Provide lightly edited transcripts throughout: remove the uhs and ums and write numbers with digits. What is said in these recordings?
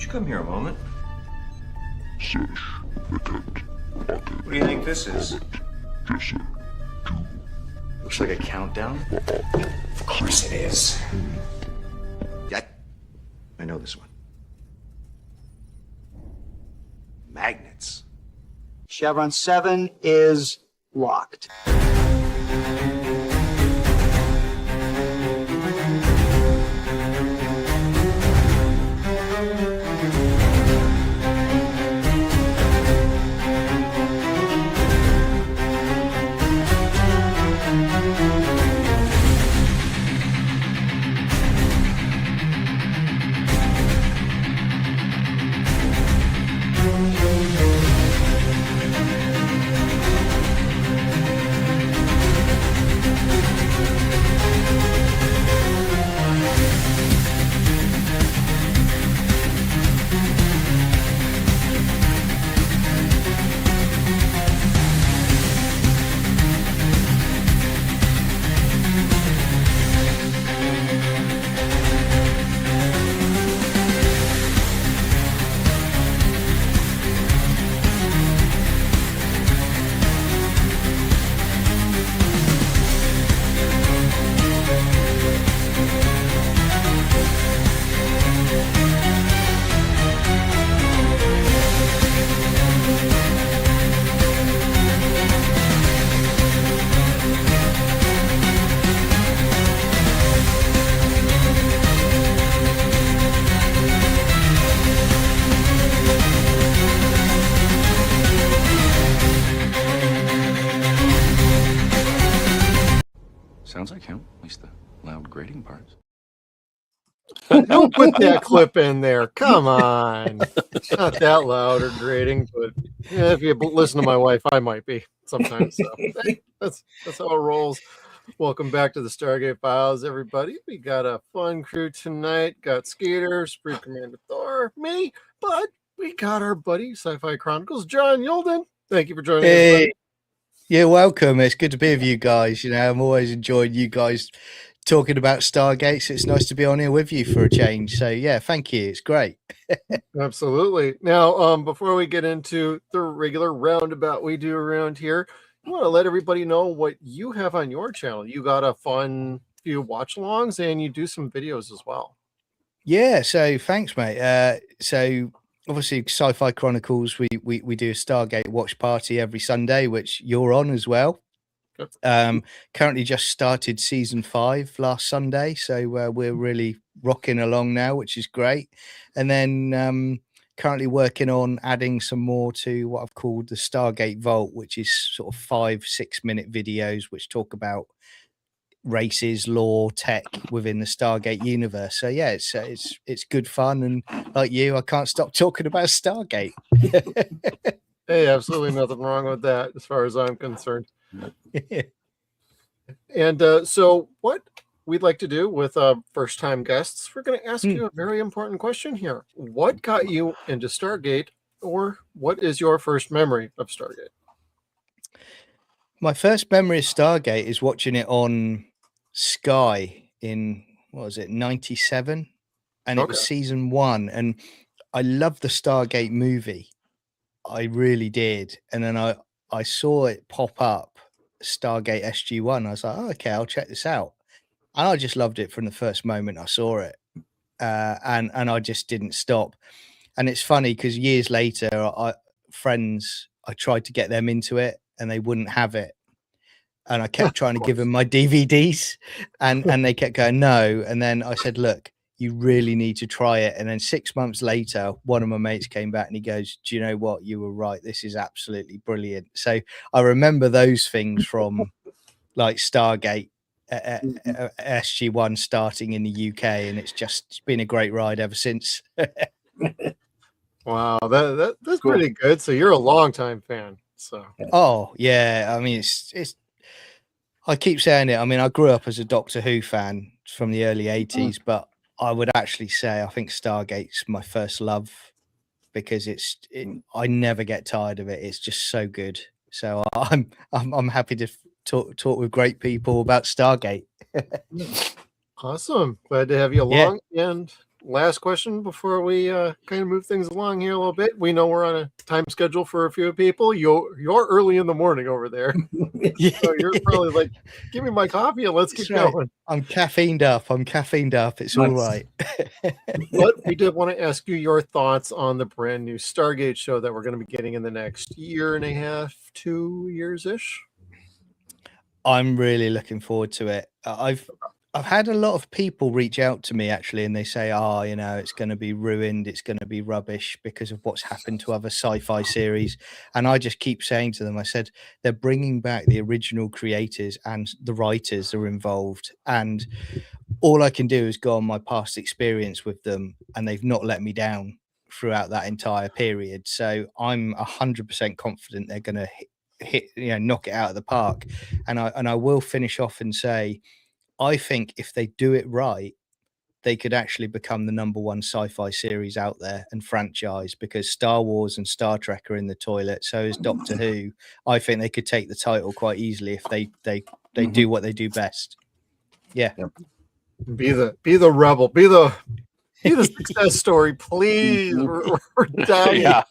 Could you come here a moment? What do you think this is? Looks like a countdown. Of course it is. Yeah, I know this one. Magnets. Chevron 7 is locked. Sounds like him, at least the loud grating parts. Don't put that clip in there. Come on. It's not that loud or grating, but yeah, if you listen to my wife, I might be sometimes. So that's how it rolls. Welcome back to the Stargate Files, everybody. We got a fun crew tonight. Got Skeeter, Spree Commander Thor, me, but we got our buddy Sci-Fi Chronicles, John Yolden. Thank you for joining us. Buddy. You're welcome. It's good to be with you guys. You know, I'm always enjoying you guys talking about Stargate. So it's nice to be on here with you for a change. So yeah, thank you. It's great. Absolutely. Now, before we get into the regular roundabout we do around here, I want to let everybody know what you have on your channel. You got a fun few watch-alongs and you do some videos as well. Yeah. So thanks, mate. So obviously Sci-Fi Chronicles, we do a Stargate watch party every Sunday, which you're on as well. Currently just started season 5 last Sunday, so we're really rocking along now, which is great. And then currently working on adding some more to what I've called the Stargate Vault, which is sort of 5-6 minute videos which talk about races, lore, tech within the Stargate universe. So yeah, it's good fun, and like you, I can't stop talking about Stargate. Hey, absolutely nothing wrong with that as far as I'm concerned. And so what we'd like to do with first-time guests, we're going to ask you a very important question here. What got you into Stargate, or what is your first memory of Stargate? My first memory of Stargate is watching it on Sky in, what was it, 97? And it was season 1. And I loved the Stargate movie. I really did. And then I saw it pop up, Stargate SG-1. I was like, oh, okay, I'll check this out. And I just loved it from the first moment I saw it. And I just didn't stop. And it's funny because years later, I tried to get them into it and they wouldn't have it. And I kept trying to give them my DVDs and they kept going, no. And then I said, look, you really need to try it. And then 6 months later, one of my mates came back and he goes, do you know what? You were right. This is absolutely brilliant. So I remember those things from like Stargate, SG-1 starting in the UK. And it's been a great ride ever since. Wow, that's cool. Pretty good. So you're a longtime fan. So oh yeah, I mean it's I keep saying it. I mean, I grew up as a Doctor Who fan from the early 80s, but I would actually say I think Stargate's my first love because I never get tired of it. It's just so good. So I'm happy to talk with great people about Stargate. Awesome. Glad to have you along. Yeah. And last question before we kind of move things along here a little bit. We know we're on a time schedule for a few people. You're early in the morning over there. So you're probably like, give me my coffee and let's That's keep right. going. I'm caffeined up. It's all right. But we did want to ask you your thoughts on the brand new Stargate show that we're going to be getting in the next year and a half, 2 years-ish. I'm really looking forward to it. I've had a lot of people reach out to me actually, and they say, "Oh, you know, it's going to be ruined. It's going to be rubbish because of what's happened to other sci-fi series." And I just keep saying to them, I said, "They're bringing back the original creators, and the writers are involved, and all I can do is go on my past experience with them, and they've not let me down throughout that entire period. So I'm 100% confident they're going to hit, knock it out of the park." And I will finish off and say, I think if they do it right, they could actually become the number one sci-fi series out there and franchise, because Star Wars and Star Trek are in the toilet. So is Doctor Who. I think they could take the title quite easily if they do what they do best. Yeah. Yep. Be the rebel. Be the success story, please. We're dying. Yeah.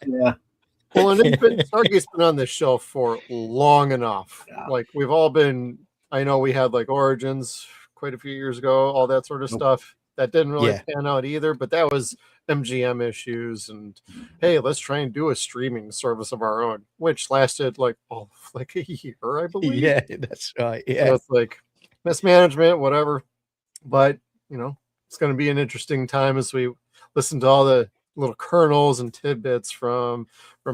Well, and Stargate's been on this show for long enough. Yeah. Like we've all been. I know we had like Origins quite a few years ago, all that sort of stuff. That didn't really pan out either, but that was MGM issues. And hey, let's try and do a streaming service of our own, which lasted like a year, I believe. Yeah, that's right. Yeah, so it's like mismanagement, whatever. But it's going to be an interesting time as we listen to all the little kernels and tidbits from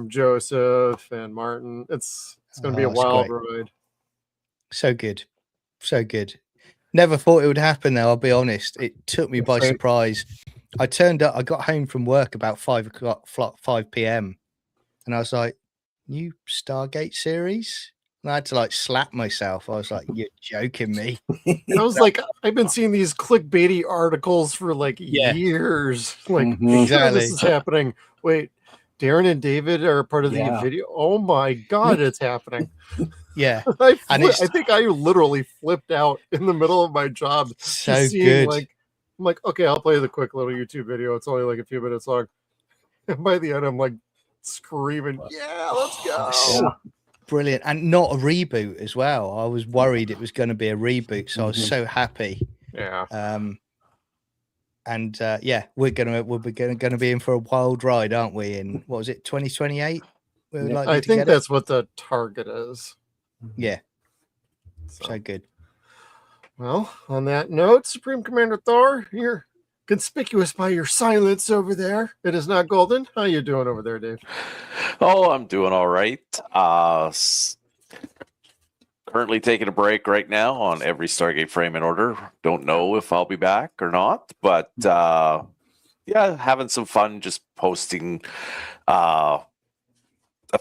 Joseph and Martin. It's going to be a wild ride. So good. Never thought it would happen though, I'll be honest. It took me by surprise. I turned up, I got home from work about 5 p.m. and I was like, new Stargate series? And I had to like slap myself. I was like, you're joking me. I was like, I've been seeing these clickbaity articles for like years. Like, exactly. This is happening. Wait, Darren and David are part of the video. Oh my God, it's happening. Yeah. I think I literally flipped out in the middle of my job. So good. I'm like, okay, I'll play the quick little YouTube video. It's only like a few minutes long. And by the end, I'm like screaming, yeah, let's go. Yeah. Brilliant. And not a reboot as well. I was worried it was going to be a reboot. So I was so happy. Yeah. We're gonna be in for a wild ride, aren't we? In what was it, 2028? I think that's what the target is. Yeah. So good. Well, on that note, Supreme Commander Thor, you're conspicuous by your silence over there. It is not golden. How you doing over there, Dave? Oh, I'm doing all right. Currently taking a break right now on every Stargate frame in order. Don't know if I'll be back or not, but having some fun, just posting a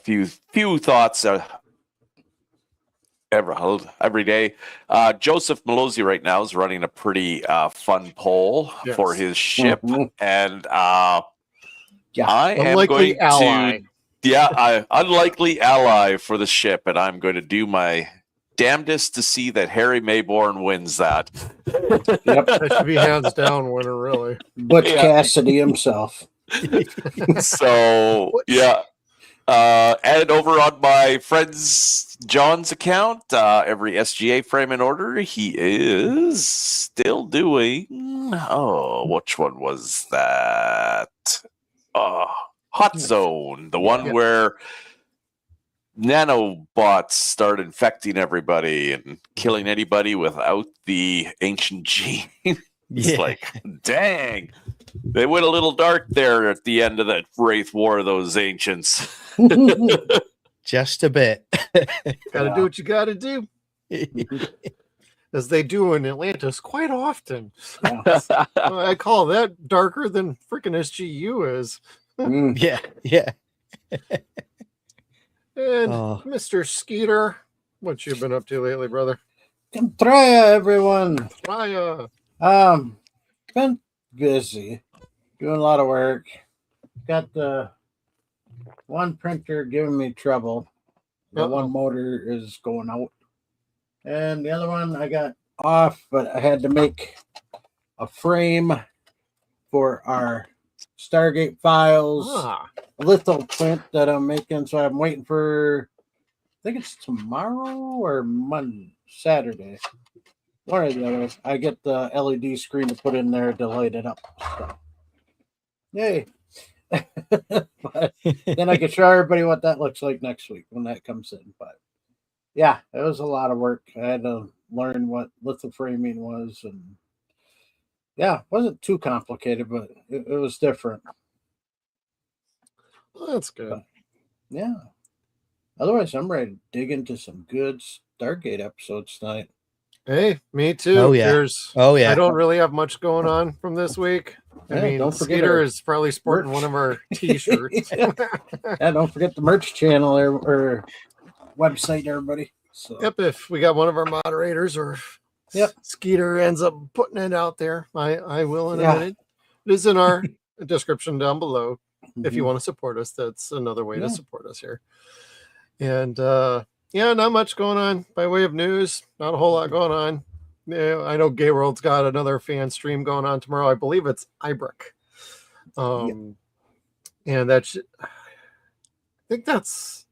few thoughts every day. Joseph Malozzi right now is running a pretty fun poll for his ship, and I am going to unlikely ally for the ship, and I'm going to do my damnedest to see that Harry Mayborn wins that. That should be hands down winner, really. Butch Cassidy himself. So and over on my friend's John's account, every SGA frame in order, he is still doing. Oh, which one was that? Hot Zone, the one where nanobots start infecting everybody and killing anybody without the ancient gene. It's like, dang. They went a little dark there at the end of that Wraith War, those ancients. Just a bit. Gotta do what you gotta do. As they do in Atlantis quite often. I call that darker than freaking SGU is. Yeah. And Mr. Skeeter, what you been up to lately, brother? Traya, everyone. Traya. Been busy, doing a lot of work. Got the one printer giving me trouble. The one motor is going out. And the other one I got off, but I had to make a frame for our Stargate files litho print that I'm making. So I'm waiting for, I think it's tomorrow or Saturday. One or the other. I get the LED screen to put in there to light it up. So. Yay. But then I can show everybody what that looks like next week when that comes in. But yeah, it was a lot of work. I had to learn what lithoframing was, and yeah, it wasn't too complicated, but it was different. Well, that's good. But, yeah. Otherwise, I'm ready to dig into some good Stargate episodes tonight. Hey, me too. Oh yeah. I don't really have much going on from this week. Yeah, I mean, don't forget Skeeter is probably sporting one of our T-shirts. Yeah, don't forget the merch channel or website, everybody. So. Yep, if we got one of our moderators or Skeeter ends up putting it out there, I will in a minute. It is in our description down below. If you want to support us, that's another way to support us here. And not much going on by way of news. Not a whole lot going on. Yeah, I know Gay World's got another fan stream going on tomorrow. I believe it's Ibrook. And that's, I think that's,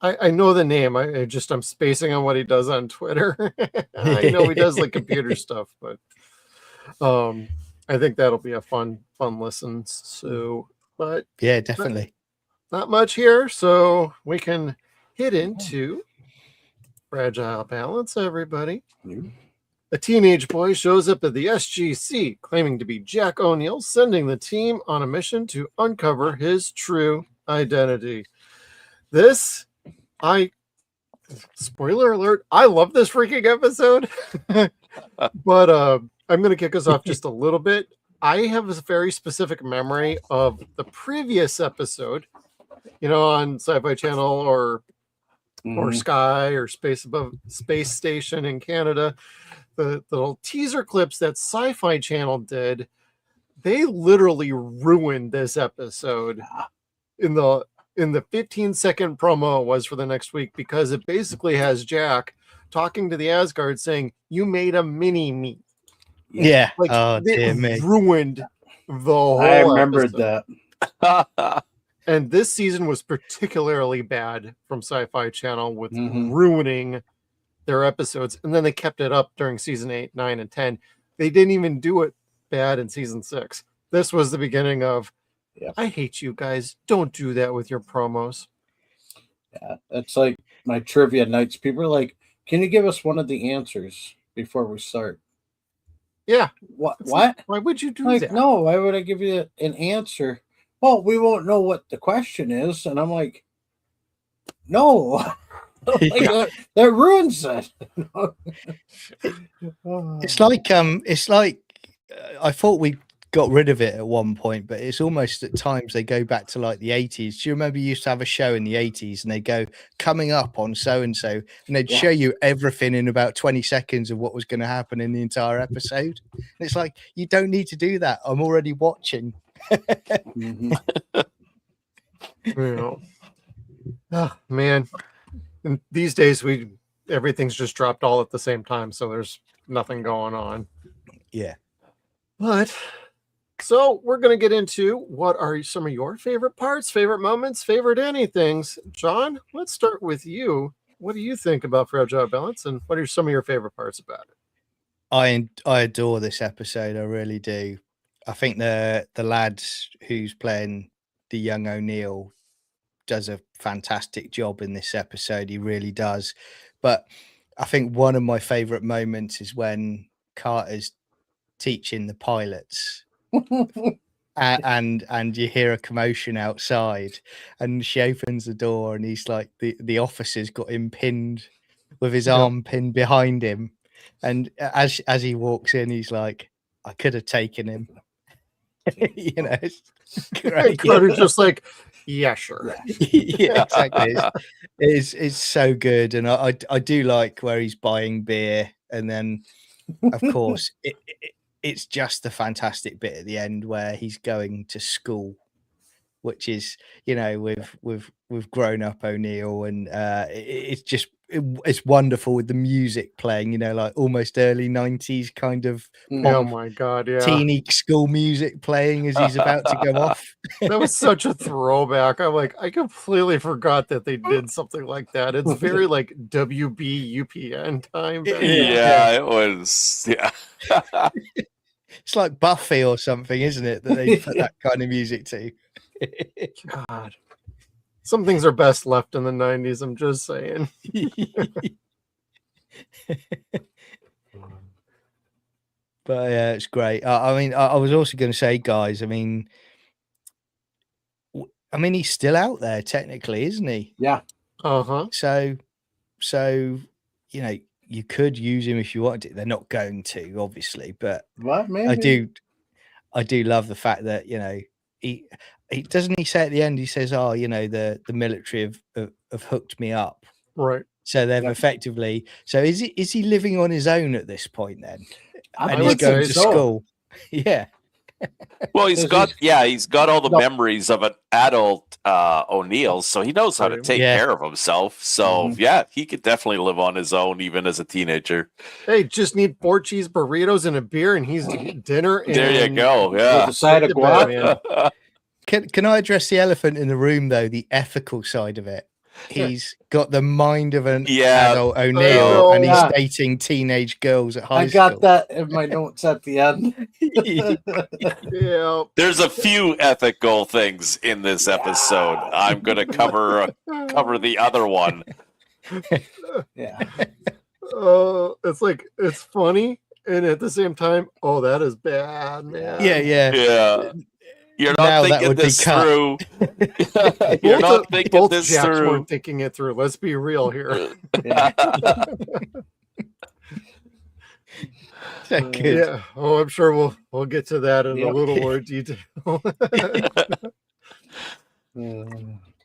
I know the name. I'm spacing on what he does on Twitter. I know he does like computer stuff, but I think that'll be a fun listen. So, but yeah, definitely not much here. So we can hit into Fragile Balance, everybody. A teenage boy shows up at the SGC claiming to be Jack O'Neill, sending the team on a mission to uncover his true identity. Spoiler alert, I love this freaking episode. But I'm going to kick us off just a little bit. I have a very specific memory of the previous episode, on Sci-Fi Channel or Sky or Space Station in Canada. The little teaser clips that Sci-Fi Channel did, they literally ruined this episode in the 15-second promo it was for the next week, because it basically has Jack talking to the Asgard saying, "You made a mini me." Yeah. Like, it ruined the whole I remembered episode. that. And this season was particularly bad from Sci-Fi Channel with ruining their episodes. And then they kept it up during season 8, 9, and 10. They didn't even do it bad in season 6. This was the beginning of, I hate you guys. Don't do that with your promos. Yeah, it's like my trivia nights. People are like, can you give us one of the answers before we start? Yeah. What? Why would you do that? No, why would I give you an answer? Well, we won't know what the question is. And I'm like, no. That ruins it. It's like I thought we got rid of it at one point, but it's almost at times they go back to like the 80s. Do you remember you used to have a show in the 80s and they go coming up on so and so, and they'd show you everything in about 20 seconds of what was going to happen in the entire episode? And it's like, you don't need to do that. I'm already watching. Oh man. And these days everything's just dropped all at the same time, so there's nothing going on. Yeah. But so we're going to get into what are some of your favorite parts, favorite moments, favorite anythings. John, let's start with you. What do you think about Fragile Balance, and what are some of your favorite parts about it? I adore this episode. I really do. I think the lad who's playing the young O'Neill does a fantastic job in this episode. He really does. But I think one of my favorite moments is when Carter's teaching the pilots and you hear a commotion outside, and she opens the door and he's like, the officer's got him pinned with his arm pinned behind him, and as he walks in, he's like, I could have taken him. It's great. Carter's just like, yeah, sure. Yeah, exactly. It's so good. And I do like where he's buying beer, and then of course it's just the fantastic bit at the end where he's going to school, which is, with grown up O'Neill, and it's just it's wonderful with the music playing, you know, like almost early 90s kind of oh my god, yeah, teeny school music playing as he's about to go off. That was such a throwback. I'm like, I completely forgot that they did something like that. It's very like WB UPN time. Yeah, it was. Yeah. It's like Buffy or something, isn't it, that they put that kind of music to? God, some things are best left in the 90s. I'm just saying. But yeah, it's great. I mean, I was also going to say, guys, I mean, he's still out there technically, isn't he? Yeah. So, you know, you could use him if you wanted to. They're not going to, obviously, but what? Maybe. I do love the fact that, you know, he doesn't he say at the end, he says, "Oh, you know, the military have hooked me up." Right. So they've effectively. So is he living on his own at this point then? And he's going to school. Yeah. Well, he's got all the memories of an adult O'Neill, so he knows how to take care of himself. So yeah, he could definitely live on his own even as a teenager. Hey, just need 4 cheese burritos and a beer, and he's dinner. And there you go. Yeah, with a side of guac. Can I address the elephant in the room though? The ethical side of it. He's got the mind of an adult O'Neill, and he's dating teenage girls at high school. I got that in my notes at the end. Yeah. There's a few ethical things in this episode. I'm going to cover the other one. Yeah. It's like, it's funny, and at the same time, oh, that is bad, man. Yeah. You're not thinking this through. You're not thinking this Jacks through. Weren't thinking it through. Let's be real here. Good. Yeah. Oh, I'm sure we'll get to that in a little more detail.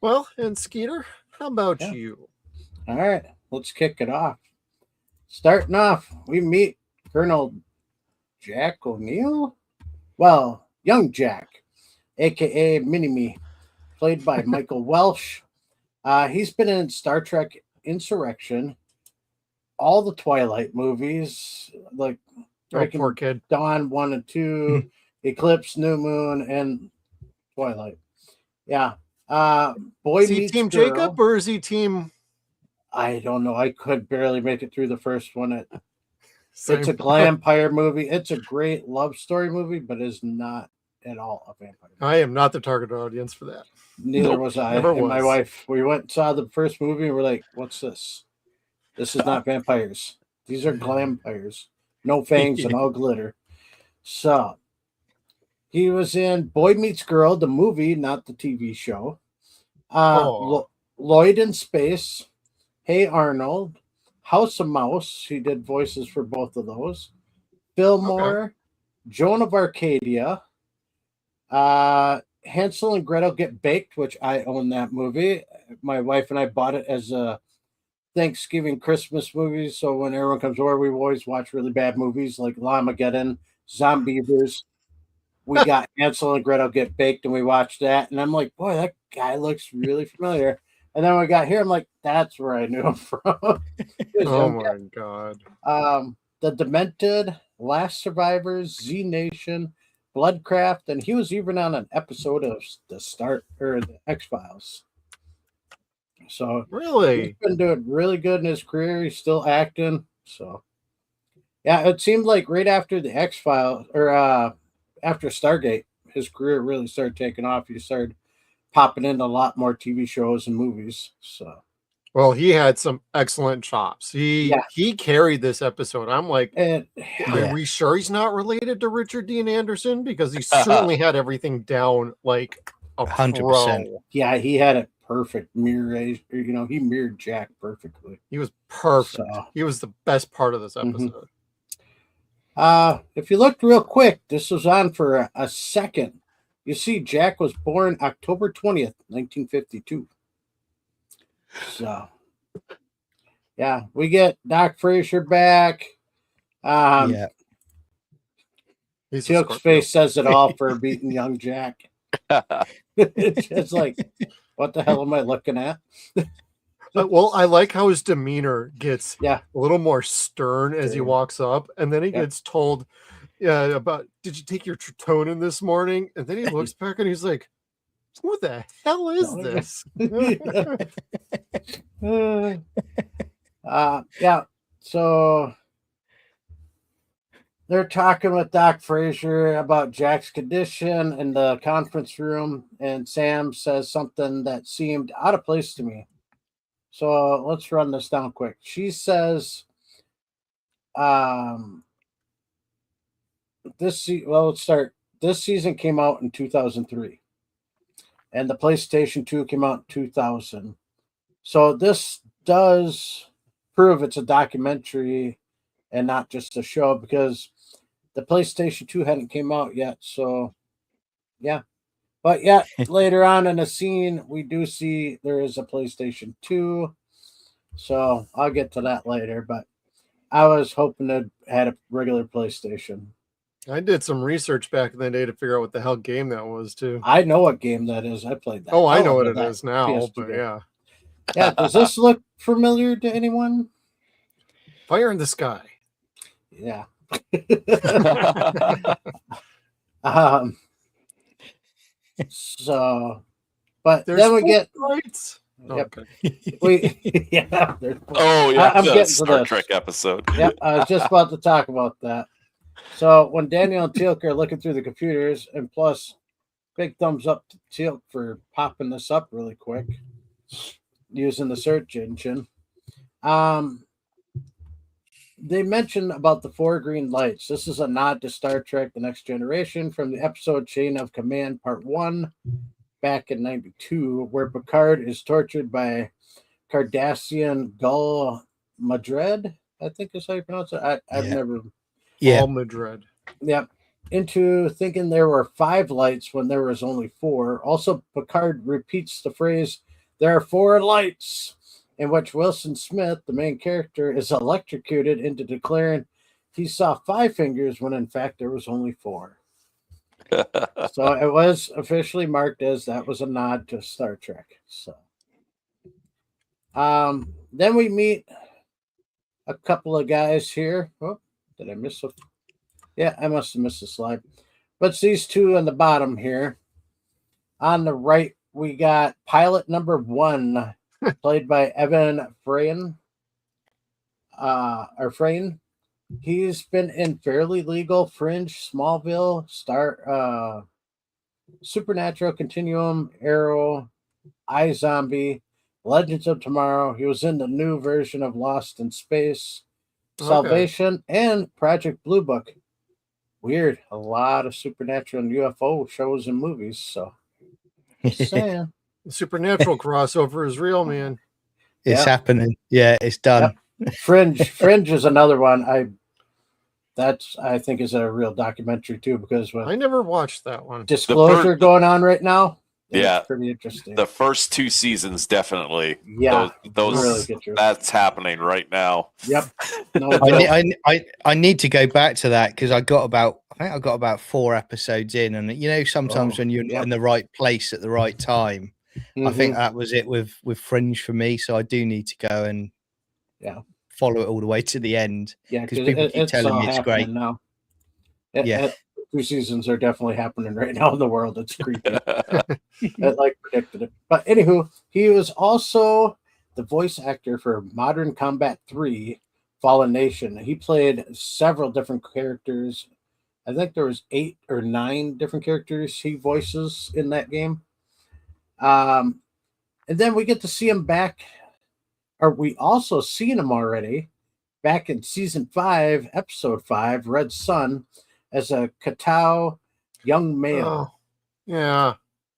Well, and Skeeter, how about you? All right, let's kick it off. Starting off, we meet Colonel Jack O'Neill. Well, young Jack, aka Mini-Me, played by Michael Welsh. He's been in Star Trek Insurrection, all the Twilight movies, like Poor kid. Dawn 1 and 2, Eclipse, New Moon, and Twilight. Yeah. Boy Is he Meets Team Girl. Jacob or is he Team? I don't know. I could barely make it through the first one. It's Same. a glampire movie. It's a great love story movie, but is not at all a vampire movie. I am not the target audience for that. Neither was I. Never And my was. wife, we went and saw the first movie and we're like, what's this? This is not vampires. These are glampires. No fangs and all glitter. So he was in Boy Meets Girl, the movie, not the TV show. Lloyd in Space. Hey Arnold. House of Mouse. He did voices for both of those. Fillmore. Joan of Arcadia. Hansel and Gretel Get Baked, which I own that movie. My wife and I bought it as a Thanksgiving, Christmas movie. So when everyone comes over, we always watch really bad movies like Llamageddon, Zombievers. We got Hansel and Gretel Get Baked, and we watched that. And I'm like, boy, that guy looks really familiar. And then when we got here, I'm like, that's where I knew him from. Oh my god. The Demented, Last Survivors, Z Nation, Bloodcraft, and he was even on an episode of the X-Files. So really, he's been doing really good in his career. He's still acting. So yeah, it seemed like right after the X-Files or after Stargate, his career really started taking off. He started popping into a lot more TV shows and movies. So well, he had some excellent chops. He carried this episode. I'm like, are we sure he's not related to Richard Dean Anderson? Because he certainly had everything down like 100%. Yeah, he had it perfect. He mirrored Jack perfectly. He was perfect. So, he was the best part of this episode. If you looked real quick, this was on for a second. You see, Jack was born October 20th, 1952. So, yeah, we get Doc Frazier back. Silk's face says it all for beating young Jack. It's just like, what the hell am I looking at? Well, I like how his demeanor gets Yeah. a little more stern as he walks up, and then he gets told, about, did you take your Trotonin this morning? And then he looks back and he's like, what the hell is this? Yeah. So they're talking with Doc Frazier about Jack's condition in the conference room, and Sam says something that seemed out of place to me. So let's run this down quick. She says, let's start. This season came out in 2003, and the PlayStation 2 came out in 2000. So this does prove it's a documentary and not just a show, because the PlayStation 2 hadn't came out yet. So, yeah. But yet, later on in the scene, we do see there is a PlayStation 2. So, I'll get to that later. But I was hoping to had a regular PlayStation. I did some research back in the day to figure out what the hell game that was, too. I know what game that is. I played that. Oh, I know what it is now, PS2 but game. yeah. Yeah, does this look familiar to anyone? Fire in the Sky. Yeah. So, but There's then we get rights. Yep. Okay. Yeah. Oh yeah, I'm getting to Star this. Trek episode. Yep, I was just about to talk about that. So when Daniel and Teal'c are looking through the computers, and plus, big thumbs up to Teal'c for popping this up really quick using the search engine. They mentioned about the 4 green lights. This is a nod to Star Trek: The Next Generation from the episode Chain of Command Part 1 back in 92, where Picard is tortured by Cardassian Gul Madred, I think is how you pronounce it. I've never... All Madrid. Yep. Into thinking there were 5 lights when there was only 4. Also, Picard repeats the phrase, "There are 4 lights," in which Wilson Smith, the main character, is electrocuted into declaring he saw 5 fingers when in fact there was only 4. So it was officially marked as that was a nod to Star Trek. So then we meet a couple of guys here. Oh, did I miss a... Yeah, I must have missed a slide. But it's these two on the bottom here. On the right, we got pilot number 1, played by Evan Frayn. Frayn. He's been in Fairly Legal, Fringe, Smallville, Supernatural, Continuum, Arrow, iZombie, Legends of Tomorrow. He was in the new version of Lost in Space, Salvation, and Project Blue Book. Weird. A lot of supernatural and UFO shows and movies. So, just saying. The supernatural crossover is real, man. It's happening. Yeah, it's done. Yep. Fringe is another one. I think is a real documentary too, because I never watched that one. Disclosure going on right now. Yeah, pretty interesting. The first 2 seasons definitely. Yeah, those really get your... that's happening right now. Yep. No, I need to go back to that because I got about 4 episodes in, and sometimes when you're not in the right place at the right time, I think that was it with Fringe for me. So I do need to go and follow it all the way to the end. Yeah, because people keep telling me it's great. Now. 2 seasons are definitely happening right now in the world. It's creepy. I predicted it. But anywho, he was also the voice actor for Modern Combat 3 Fallen Nation. He played several different characters. I think there was 8 or 9 different characters he voices in that game. And then we get to see him back, or we also seen him already back in season 5, episode 5, Red Sun, as a Katau young male. Yeah.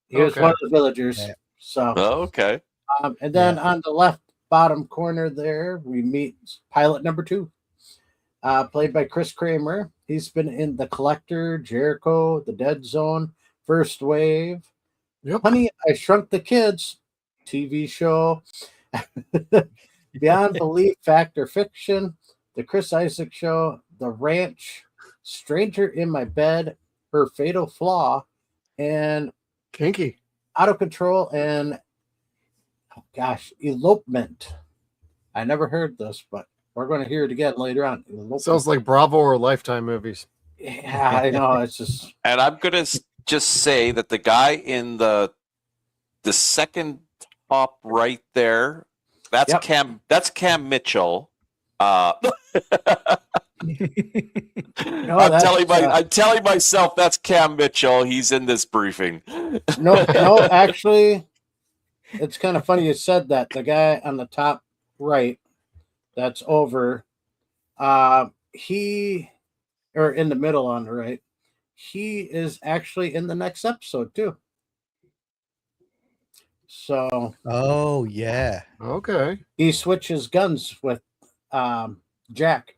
He was one of the villagers. Yeah. So okay. And then on the left bottom corner there, we meet pilot number 2, played by Chris Kramer. He's been in The Collector, Jericho, The Dead Zone, First Wave, Honey, I Shrunk the Kids TV show, Beyond Belief, Fact or Fiction, The Chris Isaac Show, The Ranch, Stranger in My Bed, Her Fatal Flaw, and Kinky, Out of Control, and gosh, elopement. I never heard this, but we're going to hear it again later on. Elopement. Sounds like Bravo or Lifetime movies. Yeah, I know. It's just. And I'm gonna just say that the guy in the second top right there, that's Cam. That's Cam Mitchell. I'm telling myself that's Cam Mitchell. He's in this briefing. No, actually, it's kind of funny you said that. The guy on the top right, that's over. He, or in the middle on the right, he is actually in the next episode too. So. Oh yeah. Okay. He switches guns with Jack.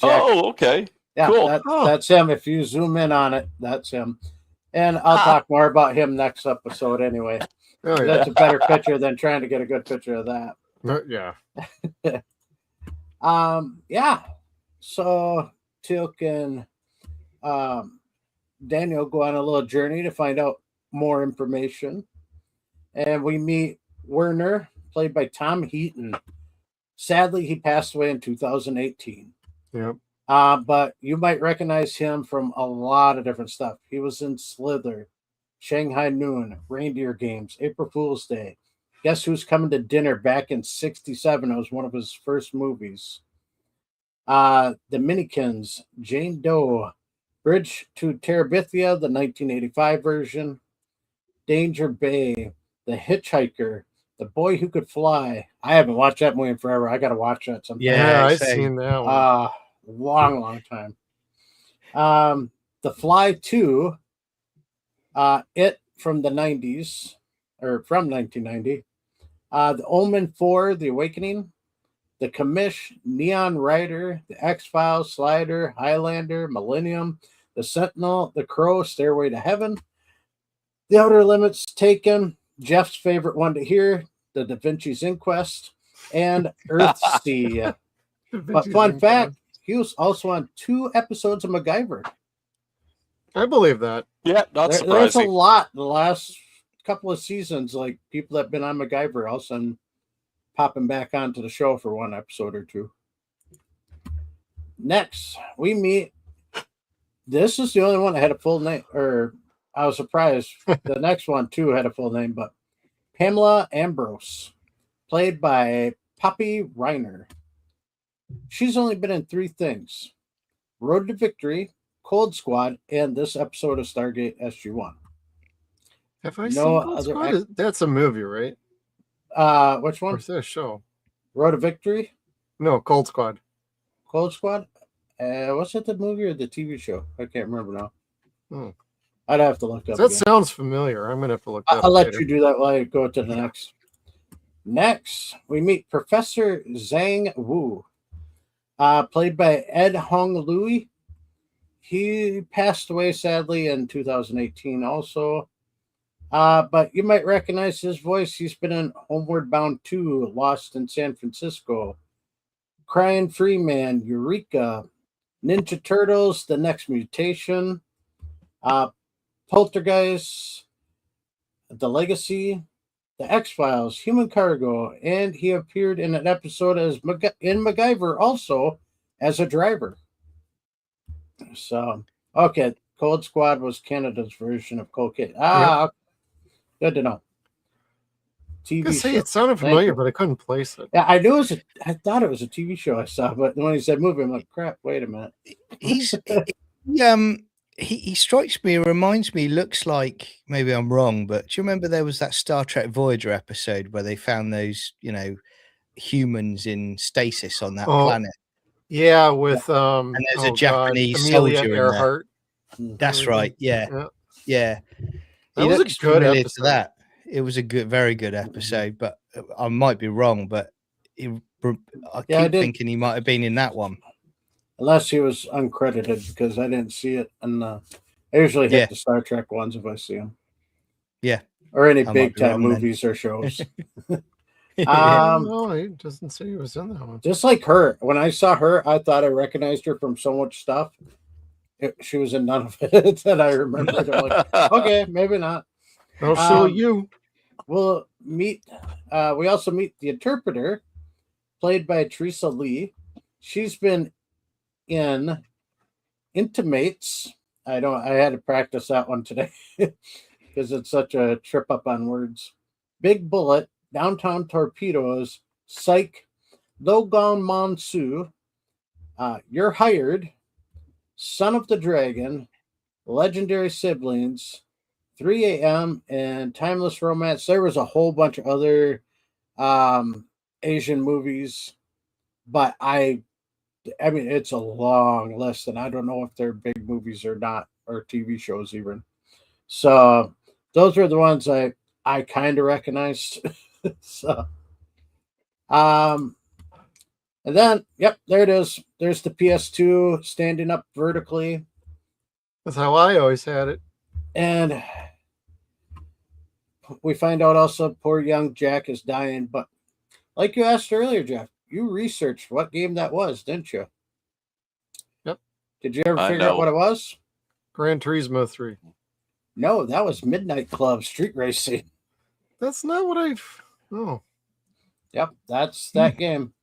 Oh, okay. Yeah, cool. That's him. If you zoom in on it, that's him. And I'll talk more about him next episode anyway. Oh, yeah. That's a better picture than trying to get a good picture of that. Yeah. Yeah. So Teal'c and Daniel go on a little journey to find out more information. And we meet Werner, played by Tom Heaton. Sadly, he passed away in 2018. Yep. But you might recognize him from a lot of different stuff. He was in Slither, Shanghai Noon, Reindeer Games, April Fool's Day. Guess Who's Coming to Dinner back in 1967. It was one of his first movies. The Minikins, Jane Doe, Bridge to Terabithia, the 1985 version. Danger Bay, The Hitchhiker, The Boy Who Could Fly. I haven't watched that movie in forever. I got to watch that sometime. Yeah, I've seen that one. Long time. The Fly 2, It from the 90s, or from 1990. The Omen 4, The Awakening. The Commish, Neon Rider, The X-Files, Slider, Highlander, Millennium, The Sentinel, The Crow, Stairway to Heaven. The Outer Limits, Taken. Jeff's favorite one to hear, The Da Vinci's Inquest, and Earthsea. But fun fact, he was also on 2 episodes of MacGyver. I believe that. Yeah, not surprising. There's a lot the last couple of seasons, like people that have been on MacGyver all of a sudden popping back onto the show for 1 episode or 2. Next, we meet. This is the only one that had a full name, or I was surprised. The next one too had a full name, but Pamela Ambrose, played by Poppy Reiner. She's only been in 3 things: Road to Victory, Cold Squad, and this episode of Stargate SG-1. Have I seen Cold Squad? That's a movie, right? Which one? Or is that a show? Road to Victory? No, Cold Squad. Cold Squad? Was it the movie or the TV show? I can't remember now. Oh. I'd have to look up. That sounds familiar. I'm gonna have to look that up. I'll let later. you do that while I go to the next. Next, we meet Professor Zhang Wu, played by Ed Hong Louis. He passed away sadly in 2018 also. But you might recognize his voice. He's been in Homeward Bound 2, Lost in San Francisco, Crying Free Man, Eureka, Ninja Turtles, The Next Mutation, Poltergeist, The Legacy, The X-Files, Human Cargo, and he appeared in an episode in MacGyver also as a driver. So, okay, Cold Squad was Canada's version of Cold Case. Good to know. TV show. It sounded familiar, but I couldn't place it. Yeah, I knew it was. I thought it was a TV show I saw, but when he said movie, I'm like, crap. Wait a minute. He strikes me, reminds me, looks like, maybe I'm wrong, but do you remember there was that Star Trek Voyager episode where they found those, humans in stasis on that planet? Yeah, with and there's a Japanese soldier Earhart. in there. That's right. Yeah. That was a good episode. That. It was a very good episode, but I might be wrong. But I keep thinking he might have been in that one. Unless he was uncredited, because I didn't see it. And I usually hit the Star Trek ones if I see them. Yeah. Or any big time movies or shows. No, it doesn't say he was in that one. Just like her. When I saw her, I thought I recognized her from so much stuff. She was in none of it that I remembered. I'm like, okay, maybe not. I'll show you. We'll meet we also meet the interpreter, played by Teresa Lee. She's been in Intimates. I had to practice that one today because it's such a trip up on words. Big Bullet, Downtown Torpedoes, Psych, Logan Monsu, You're Hired, Son of the Dragon, Legendary Siblings, 3 a.m., and Timeless Romance. There was a whole bunch of other Asian movies, but I mean, it's a long list, and I don't know if they're big movies or not, or TV shows even. So those are the ones I kind of recognized. So, and then, yep, there it is. There's the PS2 standing up vertically. That's how I always had it. And we find out also poor young Jack is dying. But like you asked earlier, Jeff, you researched what game that was, didn't you? Yep. Did you ever figure out what it was? Gran Turismo 3. No, that was Midnight Club Street Racing. That's not what I've... Oh. Yep, that's that game.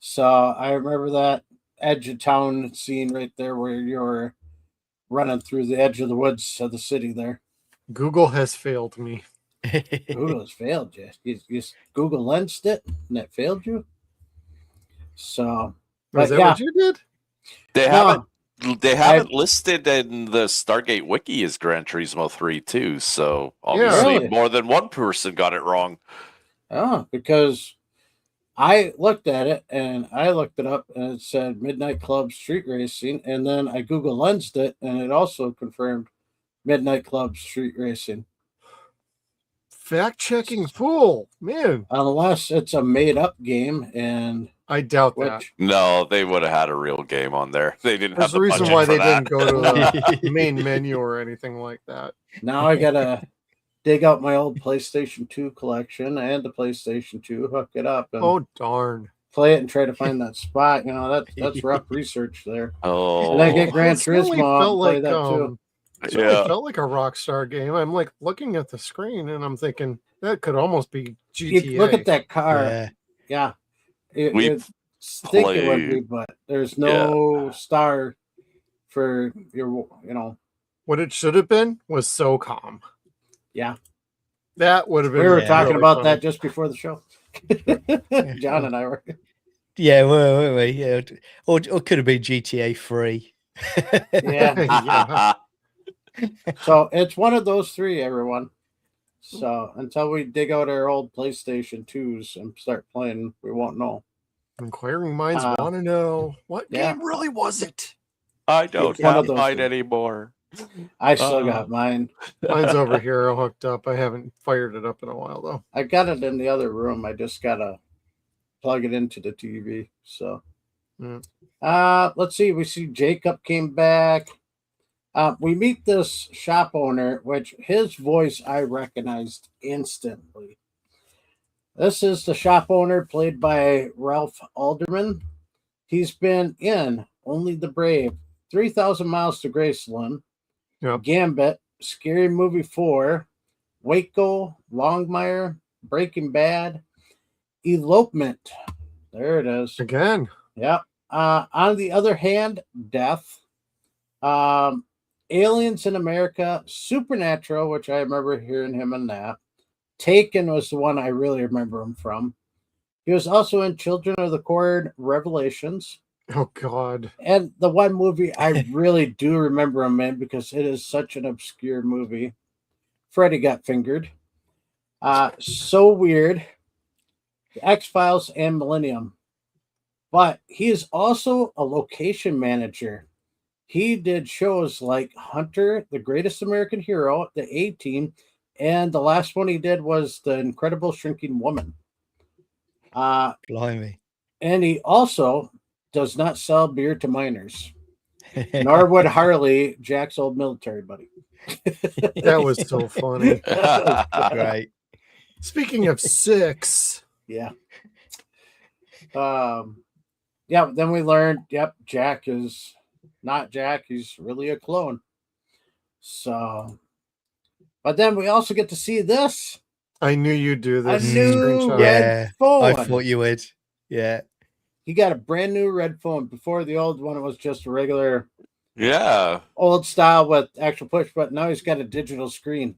So I remember that edge of town scene right there where you're running through the edge of the woods of the city there. Google has failed me. Google has failed you. You Google lensed it and it failed you. So, is that what you did? They haven't listed in the Stargate wiki as Gran Turismo 3 too. So obviously more than one person got it wrong. Oh, because I looked at it and I looked it up and it said Midnight Club Street Racing, and then I Google lensed it and it also confirmed Midnight Club Street Racing. Fact-checking fool, man. Unless it's a made-up game, and I doubt that. No, they would have had a real game on there. They didn't There's have the reason budget why for they that. didn't go to the main menu or anything like that. Now I gotta dig out my old PlayStation 2 collection and the PlayStation 2, hook it up, and oh darn, play it and try to find that spot. You know, that's rough research there. Oh, and I get Gran Turismo and play that too. It felt like a Rockstar game. I'm like looking at the screen and I'm thinking that could almost be GTA. You look at that car. Yeah. You'd think it would be, but there's no star for your, What it should have been was SOCOM. Yeah. That would have been. We were talking about that just before the show. John and I were. Yeah, well, yeah. Or it could have been GTA 3. Yeah. So it's one of those three, everyone. So until we dig out our old PlayStation 2s and start playing, we won't know. Inquiring minds want to know, what game really was it? I don't have mine anymore. I still got mine. Mine's over here hooked up. I haven't fired it up in a while, though. I got it in the other room. I just got to plug it into the TV. So let's see. We see Jacob came back. We meet this shop owner, which his voice I recognized instantly. This is the shop owner played by Ralph Alderman. He's been in Only the Brave, 3,000 Miles to Graceland, Gambit, Scary Movie 4, Waco, Longmire, Breaking Bad, Elopement. There it is. Again. Yep. On the other hand, Death. Aliens in America, Supernatural, which I remember hearing him in that. Taken was the one I really remember him from. He was also in Children of the Corn Revelations. Oh, God. And the one movie I really do remember him in because it is such an obscure movie. Freddy Got Fingered. So Weird. The X-Files and Millennium. But he is also a location manager. He did shows like Hunter, The Greatest American Hero, The A-Team, and the last one he did was The Incredible Shrinking Woman. Blimey. And he also does not sell beer to minors. Nor would Harley, Jack's old military buddy. That was so funny. Great. Speaking of 6. Yeah. Then we learned, Jack is not Jack. He's really a clone. So, but then we also get to see this. I knew you'd do A this. new Screenshot. red phone. I thought you would. Yeah. He got a brand new red phone. Before the old one, it was just a regular old style with actual push button. Now he's got a digital screen.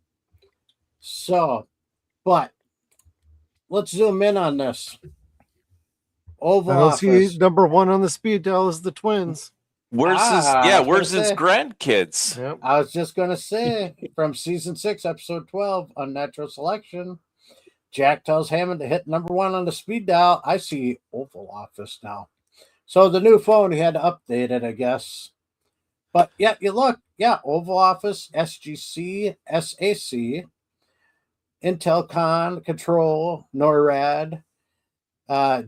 So, but let's zoom in on this. Oval Office. Number one on the speed dial is the twins. Where's his grandkids? Yep. I was just going to say, from season 6, episode 12, Unnatural Selection, Jack tells Hammond to hit number 1 on the speed dial. I see Oval Office now. So the new phone, he had to update it, I guess. But yeah, you look, Oval Office, SGC, SAC, Intelcon, Control, NORAD,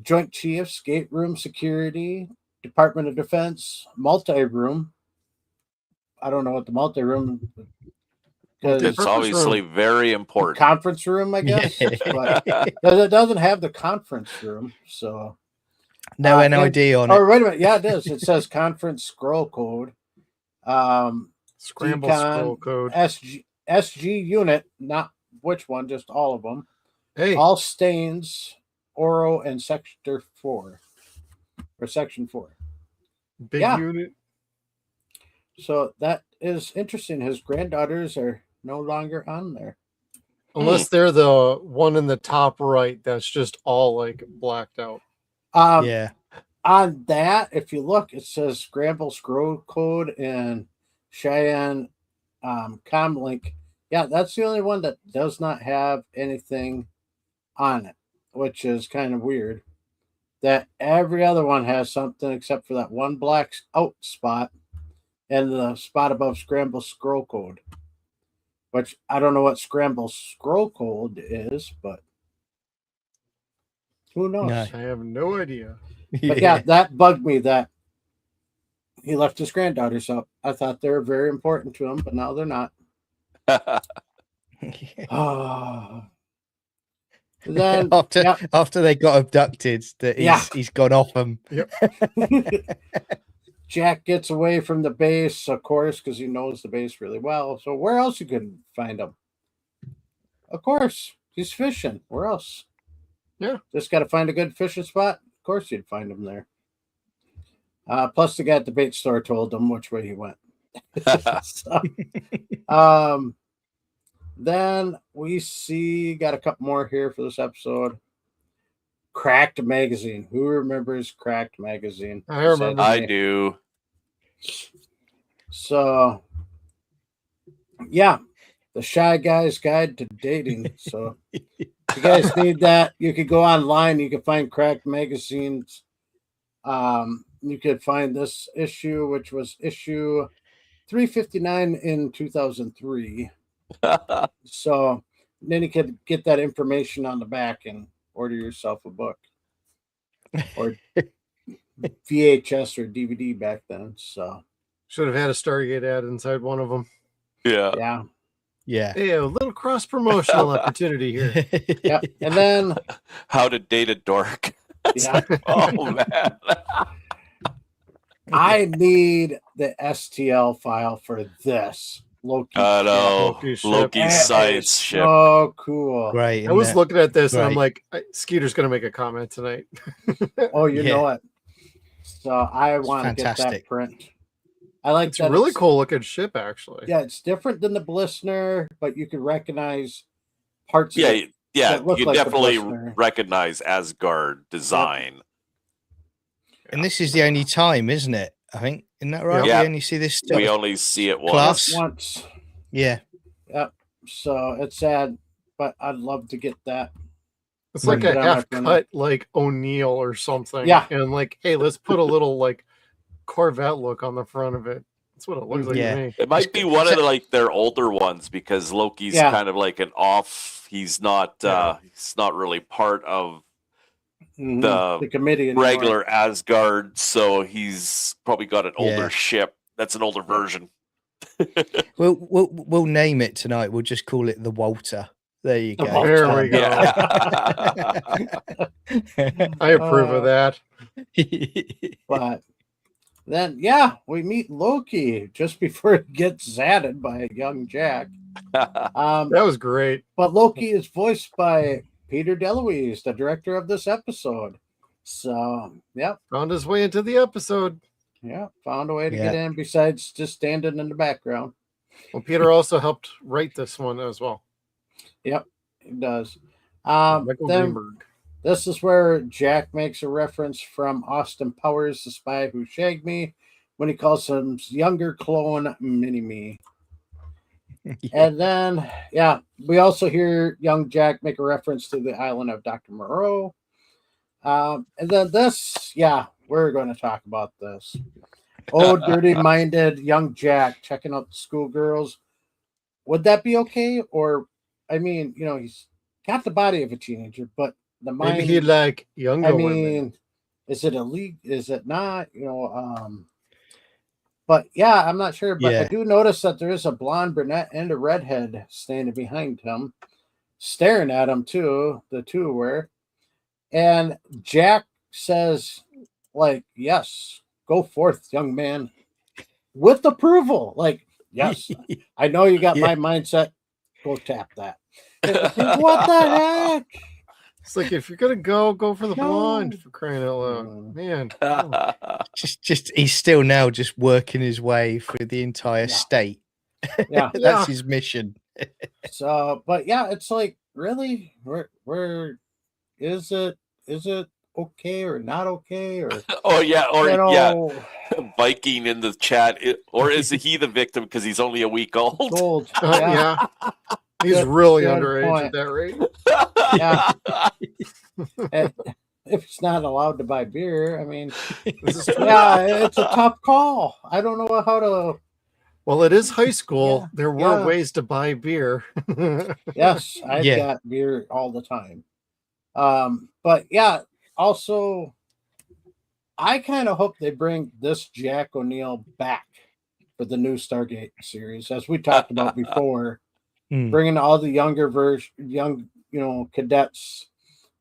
Joint Chiefs, Gate Room Security, Department of Defense, multi-room. I don't know what the multi-room. It's obviously very important. Conference room, I guess. But it doesn't have the conference room, so no NID on it. Oh, wait a minute. Yeah, it is. It says conference scroll code. Scramble scroll code. SG unit, not which one, just all of them. Hey. All stains, Oro, and Sector 4. Or Section 4. Big unit. So that is interesting. His granddaughters are no longer on there. Unless they're the one in the top right that's just all like blacked out. Yeah. On that, if you look, it says Scramble Scroll Code and Cheyenne Comlink. Yeah, that's the only one that does not have anything on it, which is kind of weird. That every other one has something except for that one black out spot and the spot above Scramble Scroll Code, which I don't know what Scramble Scroll Code is, but who knows? No. I have no idea. But yeah, that bugged me that he left his granddaughters up. I thought they were very important to him, but now they're not. Then after they got abducted, he's gone off them. Yep. Jack gets away from the base, of course, because he knows the base really well. So where else you could find him? Of course, he's fishing. Where else? Yeah. Just got to find a good fishing spot. Of course you'd find him there. Plus the guy at the bait store told him which way he went. So, then we got a couple more here for this episode. Cracked Magazine. Who remembers Cracked Magazine? I remember. I do. So, yeah, the Shy Guy's Guide to Dating. So, if you guys need that, you could go online. You can find Cracked Magazines. You could find this issue, which was issue 359 in 2003. So then you could get that information on the back and order yourself a book or VHS or DVD back then. So should have had a Stargate ad inside one of them. Yeah. Hey, a little cross promotional opportunity here. Yeah. And then how to date a dork. Yeah. Oh man. I need the STL file for this. Loki. I know. Loki's science ship. Oh, cool. Right. I was looking at this and I'm like, Skeeter's going to make a comment tonight. Oh, you know it. So I want to get that print. I like it's that. It's a really cool looking ship, actually. Yeah, it's different than the Blissner, but you can recognize parts of it. Yeah, you can definitely recognize Asgard design. Yep. And this is the only time, isn't it? I think. Isn't that right? Yeah. We only see this stuff. We only see it once. Yeah. Yep. So it's sad, but I'd love to get that. It's like a half cut, like O'Neill or something. Yeah. And like, hey, let's put a little like Corvette look on the front of it. That's what it looks like to me. It might be one of their older ones because Loki's kind of like an off. He's not really part of the committee anymore. Regular Asgard, so he's probably got an older ship. That's an older version. We'll name it tonight. We'll just call it the Walter. There you go. There we go. I approve of that. But then, we meet Loki just before he gets zatted by a young Jack. That was great. But Loki is voiced by Peter DeLuise, the director of this episode. So, yep. Found his way into the episode. Yeah, found a way to get in besides just standing in the background. Well, Peter also helped write this one as well. Yep, he does. Michael Then Greenberg. this is where Jack makes a reference from Austin Powers, The Spy Who Shagged Me, when he calls him younger clone Mini-Me. And then, we also hear young Jack make a reference to the island of Dr. Moreau. And then this, we're going to talk about this. Oh, dirty-minded young Jack checking out the schoolgirls. Would that be okay? Or, I mean, he's got the body of a teenager, but the mind. Maybe he'd like younger women. Is it a league? Is it not? But I'm not sure. But I do notice that there is a blonde brunette and a redhead standing behind him, staring at him too. The two were, and Jack says, "Like, yes, go forth, young man," with approval. Like, yes, I know you got my mindset. Go tap that. What the heck? It's like, if you're gonna go for the blonde, for crying out loud, man. Just he's still now just working his way through the entire state. That's his mission. So, but it's like, really, where is it? Is it okay or not okay? Or Viking in the chat, or is he the victim because he's only a week old? He's really underage at that rate. And if he's not allowed to buy beer, I mean, it's a tough call. I don't know how to. Well, it is high school. There were ways to buy beer. Yes, I've got beer all the time. But also, I kind of hope they bring this Jack O'Neill back for the new Stargate series, as we talked about before. Bringing all the younger cadets,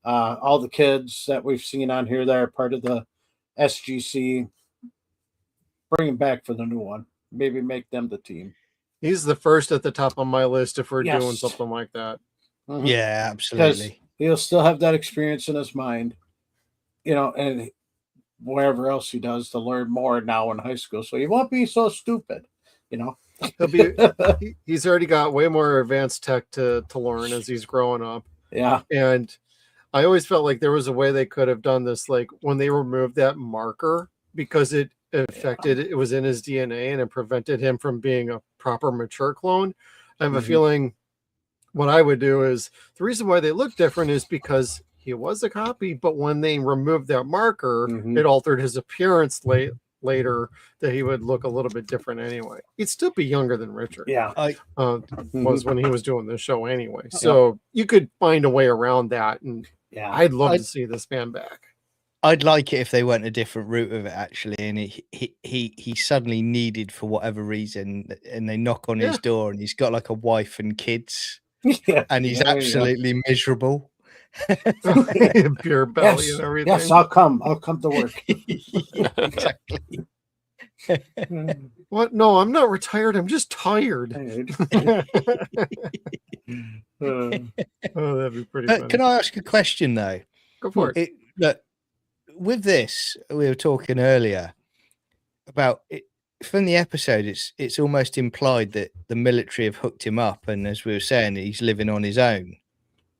all the kids that we've seen on here that are part of the SGC, bring them back for the new one. Maybe make them the team. He's the first at the top of my list if we're doing something like that. Mm-hmm. Yeah, absolutely. Because he'll still have that experience in his mind, and wherever else he does to learn more now in high school. So he won't be so stupid, He's already got way more advanced tech to learn as he's growing up. Yeah. And I always felt like there was a way they could have done this, like when they removed that marker, because it affected, it was in his DNA and it prevented him from being a proper mature clone. I have a feeling what I would do is, the reason why they look different is because he was a copy, but when they removed that marker, it altered his appearance later, that he would look a little bit different anyway. He'd still be younger than Richard. Was when he was doing the show anyway. So you could find a way around that, and I'd love to see this man back. I'd like it if they went a different route with it, actually, and he suddenly needed, for whatever reason, and they knock on his door and he's got like a wife and kids, and he's absolutely miserable. Pure belly and everything. Yes, I'll come to work. Exactly. What? No, I'm not retired. I'm just tired. That'd be pretty funny. Can I ask a question though? Go for it. Look, with this, we were talking earlier about it. From the episode, it's almost implied that the military have hooked him up, and as we were saying, he's living on his own.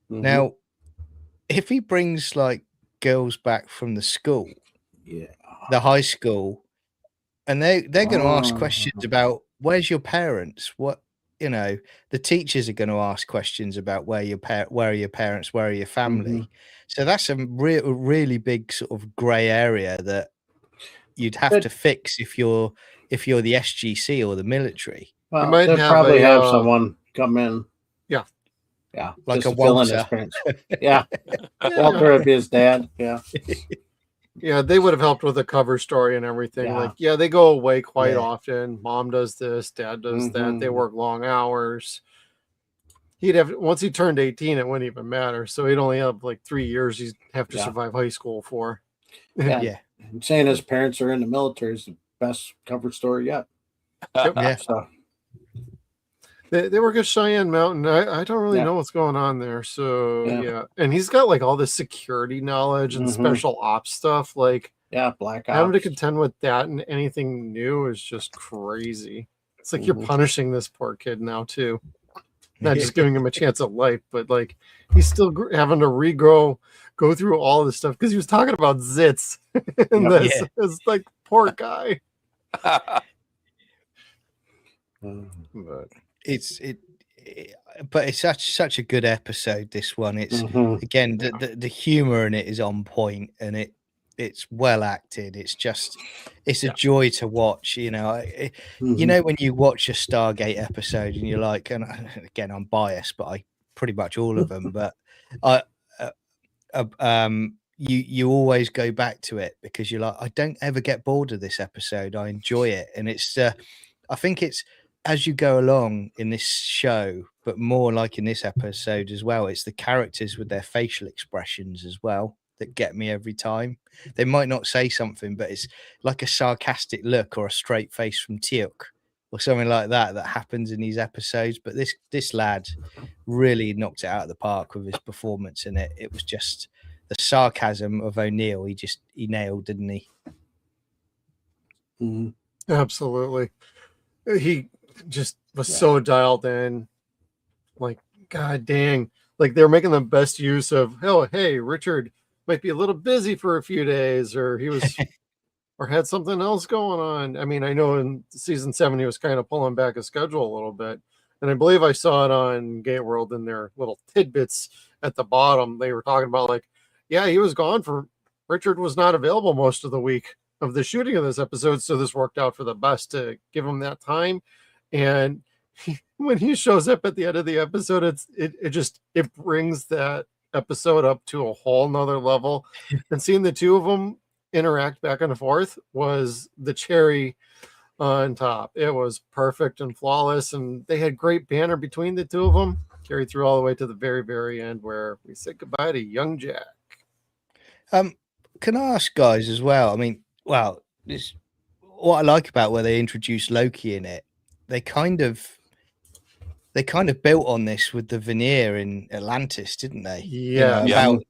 Now, if he brings like girls back from the school, the high school, and they're going to ask questions about where's your parents, what, the teachers are going to ask questions about where are your parents, where are your family. So that's a really big sort of gray area that you'd have to fix if you're the SGC or the military. Well, they'll probably have someone come in. Yeah, like a Walter. Walter would be his dad. Yeah, they would have helped with the cover story and everything. Like, they go away quite often. Mom does this, dad does that. They work long hours. He'd have, once he turned 18, it wouldn't even matter. So he'd only have like 3 years he'd have to survive high school for. I'm saying his parents are in the military is the best cover story yet. So. They work at Cheyenne Mountain. I don't really know what's going on there. So yeah. And he's got like all this security knowledge and special ops stuff. Like Black Ops. Having to contend with that and anything new is just crazy. It's like you're punishing this poor kid now too. Not just giving him a chance at life, but like he's still having to go through all this stuff because he was talking about zits in this. It's like poor guy. But it's such a good episode. This one, it's again the humor in it is on point, and it's well acted. It's a joy to watch. You know, you know when you watch a Stargate episode and you're like, and again I'm biased, but I pretty much all of them, but you always go back to it because you're like, I don't ever get bored of this episode. I enjoy it, and it's I think it's as you go along in this show, but more like in this episode as well, it's the characters with their facial expressions as well that get me every time. They might not say something, but it's like a sarcastic look or a straight face from Teal'c or something like that happens in these episodes. But this lad really knocked it out of the park with his performance in it. It was just the sarcasm of O'Neill. He nailed, didn't he? Absolutely. He just was so dialed in. Like, God dang. Like they're making the best use of, oh, hey, Richard might be a little busy for a few days, or he was or had something else going on. I mean, I know in season 7 he was kind of pulling back his schedule a little bit, and I believe I saw it on Gate World in their little tidbits at the bottom. They were talking about like, yeah, he was gone for Richard was not available most of the week of the shooting of this episode, so this worked out for the best to give him that time. And when he shows up at the end of the episode, it brings that episode up to a whole nother level. And seeing the two of them interact back and forth was the cherry on top. It was perfect and flawless, and they had great banter between the two of them, carried through all the way to the very, very end where we say goodbye to young Jack. Can I ask guys as well? I mean, well, this what I like about where they introduced Loki in it. They kind of built on this with the veneer in Atlantis, didn't they? Yeah. You know,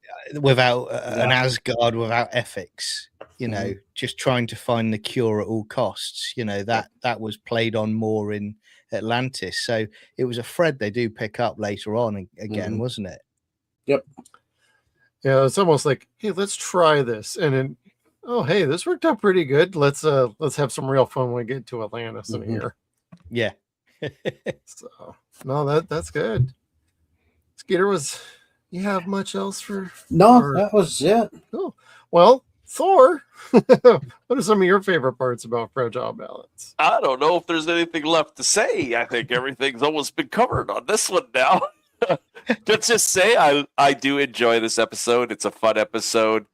without an Asgard, without ethics, you know, just trying to find the cure at all costs. You know, that was played on more in Atlantis. So it was a thread they do pick up later on again, wasn't it? Yep. Yeah, it's almost like, hey, let's try this. And then, oh, hey, this worked out pretty good. Let's have some real fun when we get to Atlantis in here. Yeah. So no, that's good. Skeeter, you have much else for? No, that was it. Oh, well, Thor. What are some of your favorite parts about Fragile Balance? I don't know if there's anything left to say. I think everything's almost been covered on this one now. Let's just say I do enjoy this episode. It's a fun episode.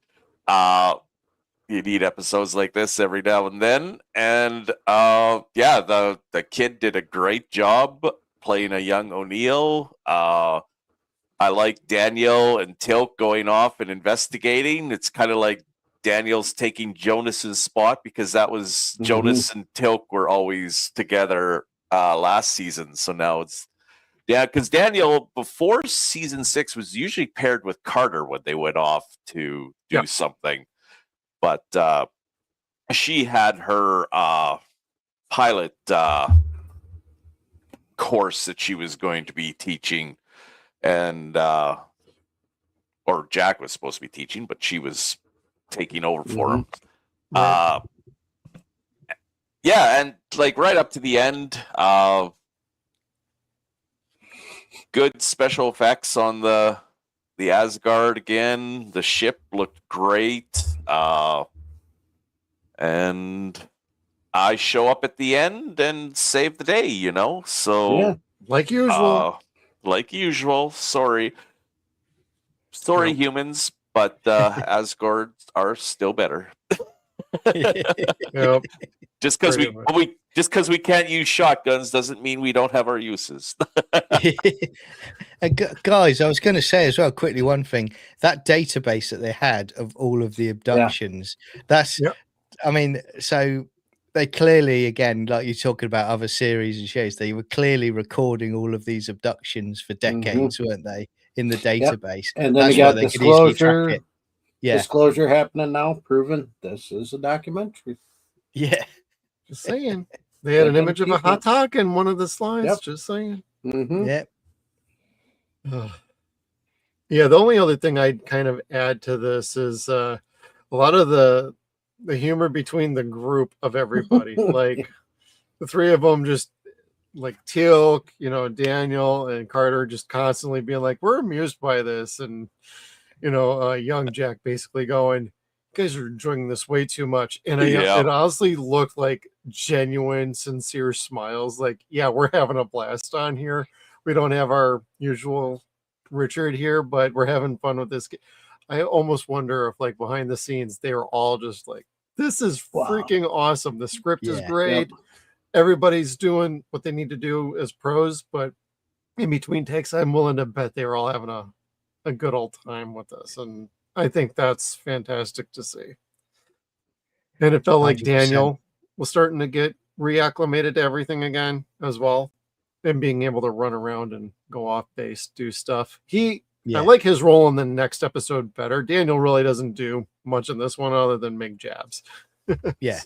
You need episodes like this every now and then. And the kid did a great job playing a young O'Neill. I like Daniel and Teal'c going off and investigating. It's kind of like Daniel's taking Jonas's spot because that was Jonas and Teal'c were always together last season. So now it's because Daniel before season 6 was usually paired with Carter when they went off to do something. But she had her pilot course that she was going to be teaching, and or Jack was supposed to be teaching, but she was taking over for him. Right. And like right up to the end, good special effects on the Asgard again. The ship looked great. And I show up at the end and save the day, you know? So like usual. Sorry, humans, but Asgard are still better. Yep. Just because we can't use shotguns doesn't mean we don't have our uses. Guys, I was going to say as well quickly one thing, that database that they had of all of the abductions, that's I mean, so they clearly, again, like you're talking about other series and shows, they were clearly recording all of these abductions for decades, weren't they, in the database? And then you got disclosure. Yeah, disclosure happening now, proving this is a documentary. Yeah, just saying. They had an image of a hot dog in one of the slides. Yep. Just saying. Yeah. Yeah, the only other thing I'd kind of add to this is a lot of the humor between the group of everybody. Like the three of them, just like Teal'c, Daniel and Carter, just constantly being like, we're amused by this. And, young Jack basically going, you guys are enjoying this way too much. And it honestly looked like genuine, sincere smiles. Like, yeah, we're having a blast on here. We don't have our usual Richard here, but we're having fun with this. I almost wonder if, like, behind the scenes, they were all just like, this is freaking awesome. The script is great. Yep. Everybody's doing what they need to do as pros, but in between takes, I'm willing to bet they were all having a good old time with this. And I think that's fantastic to see. And it felt like 100%. Daniel was starting to get reacclimated to everything again as well. And being able to run around and go off base, do stuff. I like his role in the next episode better. Daniel really doesn't do much in this one other than make jabs. Yeah.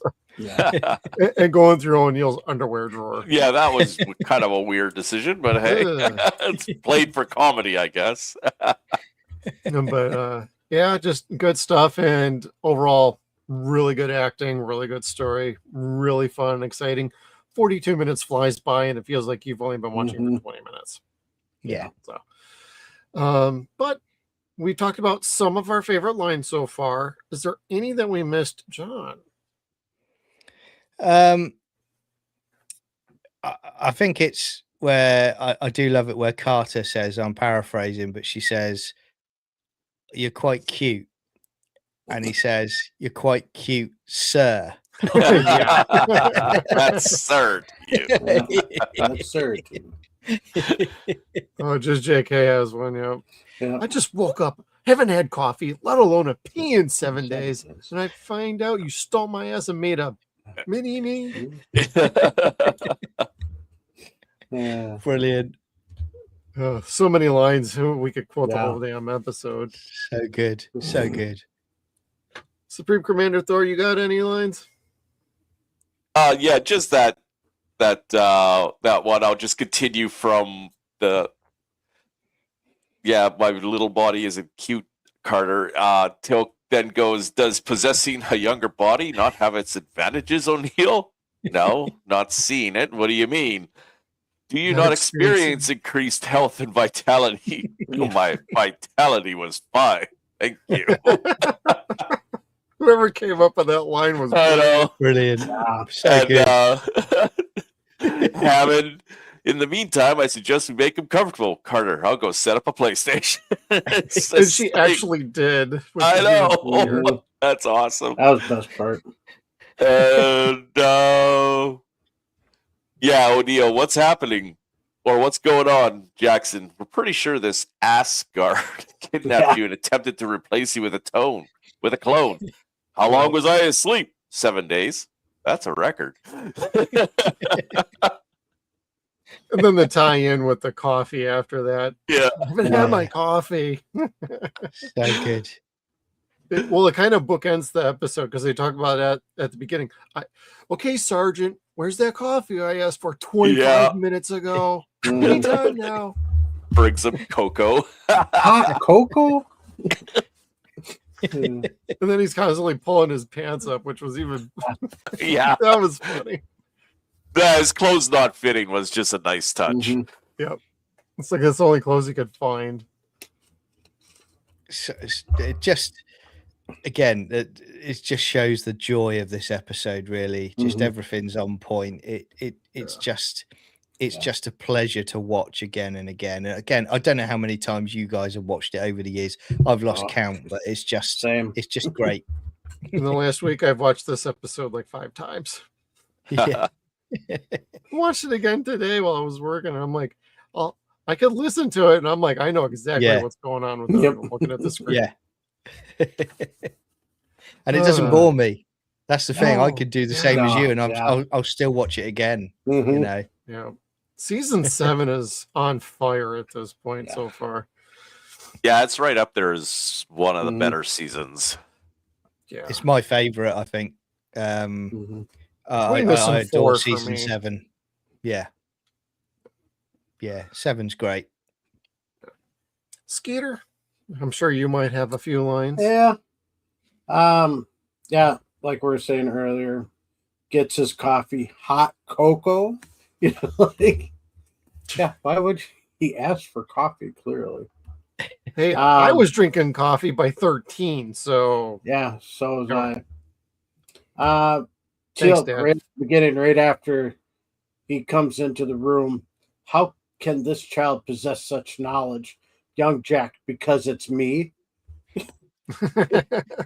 And going through O'Neill's underwear drawer. Yeah, that was kind of a weird decision, but hey, it's played for comedy, I guess. But just good stuff, and overall really good acting, really good story, really fun, exciting. 42 minutes flies by and it feels like you've only been watching for 20 minutes. Yeah. So, but we talked about some of our favorite lines so far. Is there any that we missed, John? I think it's where I do love it where Carter says, I'm paraphrasing, but she says, you're quite cute. And he says, you're quite cute, sir. That's sir. That's sir. Oh, just JK has one. Yeah. I just woke up, haven't had coffee, let alone a pee in 7 days, and I find out you stole my ass and made a mini me. Brilliant. So many lines. We could quote the whole damn episode. So good. So good. Supreme Commander Thor, you got any lines? Yeah, just that one. I'll just continue from my little body isn't cute, Carter. Teal'c then goes, does possessing a younger body not have its advantages, O'Neill? No, not seeing it. What do you mean? Do you not experience increased health and vitality? Oh, my vitality was fine. Thank you. Whoever came up with that line was brilliant. So good. Hammond, in the meantime, I suggest we make him comfortable. Carter, I'll go set up a PlayStation. And she actually did. I know. That's awesome. That was the best part. And O'Neill, what's happening? Or what's going on, Jackson? We're pretty sure this ass guard kidnapped you and attempted to replace you with a clone. How long was I asleep? 7 days. That's a record. And then the tie-in with the coffee after that. Yeah. I haven't had my coffee. So good. It kind of bookends the episode because they talk about that at the beginning. Okay, Sergeant, where's that coffee I asked for 25 minutes ago? Anytime now. Brings some cocoa. Hot cocoa? And then he's constantly pulling his pants up, which was even that was funny. His clothes not fitting was just a nice touch. Yep. It's like it's the only clothes he could find. So it just again, it just shows the joy of this episode, really. Just everything's on point. It's just a pleasure to watch again and again. And again, I don't know how many times you guys have watched it over the years. I've lost count, but it's just it's just great. In the last week, I've watched this episode like 5 times. Yeah. I watched it again today while I was working, and I'm like, I could listen to it, and I'm like, I know exactly what's going on with it. I'm looking at the screen. Yeah. And it doesn't bore me. That's the thing. I could do the same as you, and I'll still watch it again. Mm-hmm. You know. Yeah. Season 7 is on fire at this point so far. Yeah, it's right up there as one of the better seasons. Yeah, it's my favorite. I think. I adore season 7. Yeah. Yeah, 7's great. Skeeter, I'm sure you might have a few lines. Yeah. Yeah, like we were saying earlier, gets his coffee hot cocoa. You know, like, yeah, why would he ask for coffee? Clearly. Hey, I was drinking coffee by 13, so yeah, so was I. Thanks, Dad. Right at the beginning, right after he comes into the room, how can this child possess such knowledge? Young Jack, because it's me.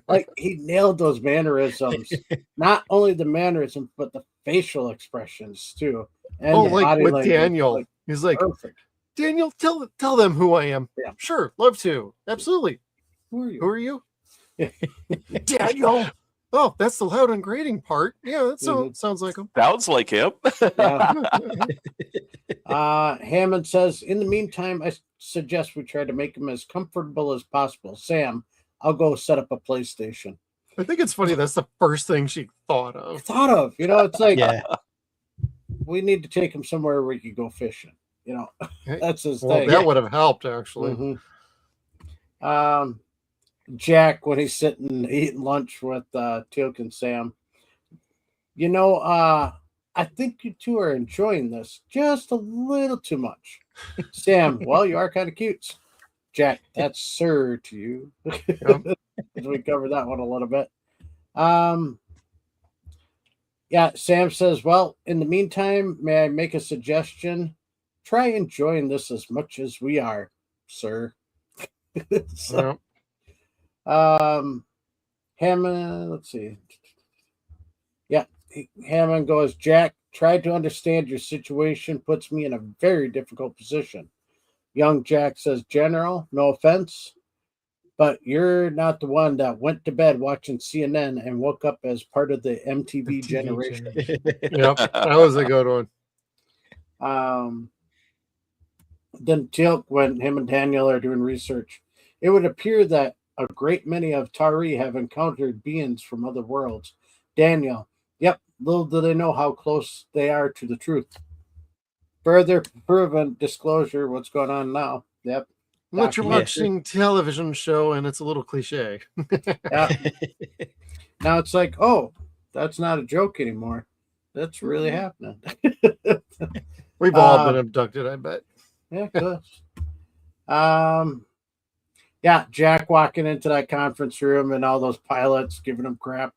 Like, he nailed those mannerisms. Not only the mannerisms, but the facial expressions too. And like with language. Daniel. Like, he's like, perfect. Daniel, tell them who I am. Yeah. Sure, love to. Absolutely. Who are you? Who are you? Daniel. Oh, that's the loud and grating part. Yeah, that sounds like him. Sounds like him. Hammond says, in the meantime, I suggest we try to make him as comfortable as possible. Sam, I'll go set up a PlayStation. I think it's funny. That's the first thing she thought of. You know, it's like, we need to take him somewhere where we could go fishing. You know, that's his thing. That would have helped, actually. Jack, when he's sitting eating lunch with Teal'c and Sam, you know, I think you two are enjoying this just a little too much. Sam, well, you are kind of cute. Jack, that's sir to you. We covered that one a little bit. Yeah, Sam says, well, in the meantime, may I make a suggestion? Try enjoying this as much as we are, sir. So, Hammond, let's see. Yeah, Hammond goes, Jack, try to understand your situation, puts me in a very difficult position. Young Jack says, General, no offense, but you're not the one that went to bed watching CNN and woke up as part of the MTV generation. Yep, that was a good one. Then Teal'c, when him and Daniel are doing research, it would appear that a great many of Tari have encountered beings from other worlds. Daniel, yep, little do they know how close they are to the truth. Further proven disclosure, what's going on now. Yep. What you're watching television show, and it's a little cliche. Yeah. Now it's like, oh, that's not a joke anymore. That's really happening. We've all been abducted, I bet. Yeah, good. Yeah, Jack walking into that conference room and all those pilots giving him crap.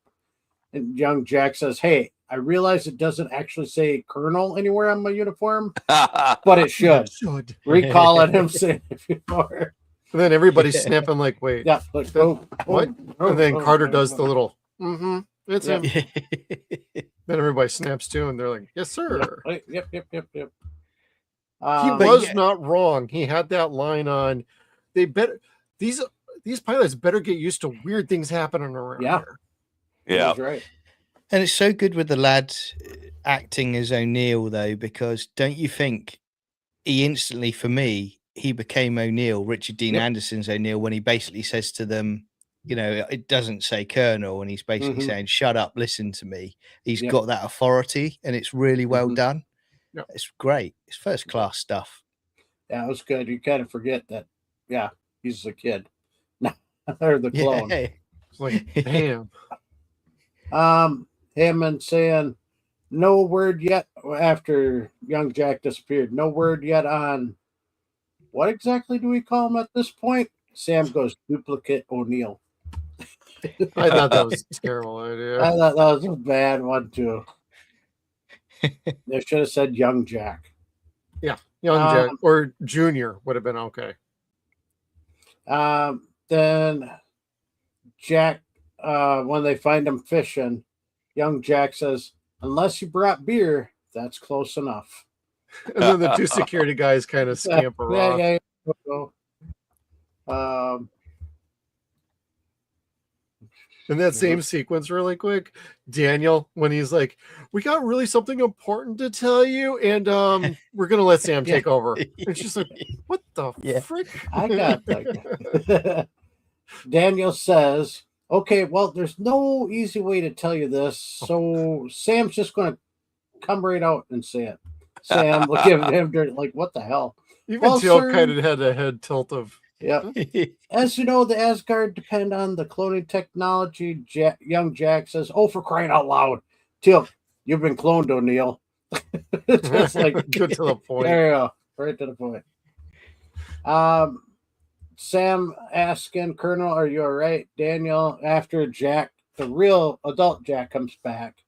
And young Jack says, hey, I realize it doesn't actually say Colonel anywhere on my uniform, but it should. Recalling him saying it before. And then everybody's snapping like, wait. Yeah, like, what? And then Carter does the little, it's him. Then everybody snaps too, and they're like, yes, sir. Yep. He was not wrong. He had that line on. They better these pilots better get used to weird things happening around here. Yeah, that's right. And it's so good with the lad acting as O'Neill, though, because don't you think he instantly, for me, he became O'Neill, Richard Dean Anderson's O'Neill, when he basically says to them, you know, it doesn't say Colonel, and he's basically saying, shut up, listen to me. He's got that authority, and it's really well done. Yep. It's great. It's first class stuff. Yeah, it was good. You kind of forget that, he's a kid. Or the clone. Yeah. It's like, damn. Hammond saying, no word yet after young Jack disappeared. No word yet on what exactly do we call him at this point? Sam goes, duplicate O'Neill. I thought that was a terrible idea. I thought that was a bad one too. They should have said young Jack. Yeah, young Jack or Junior would have been okay. Then Jack, when they find him fishing, young Jack says, unless you brought beer, that's close enough. And then the two security guys kind of scamper off. Yeah. In that same sequence, really quick, Daniel, when he's like, "We got really something important to tell you, and we're gonna let Sam take over." And she's like, "What the frick?" I got that. Daniel says, "Okay, well, there's no easy way to tell you this, so Sam's just going to come right out and say it." Sam will give him like, "What the hell?" Even Jill kind of had a head tilt of. Yep. As you know, the Asgard depend on the cloning technology. Young Jack says, "Oh, for crying out loud, Teal, you've been cloned, O'Neill." Just like good to the point. There you go, right to the point. Sam asking Colonel, "Are you all right?" Daniel, after Jack, the real adult Jack, comes back,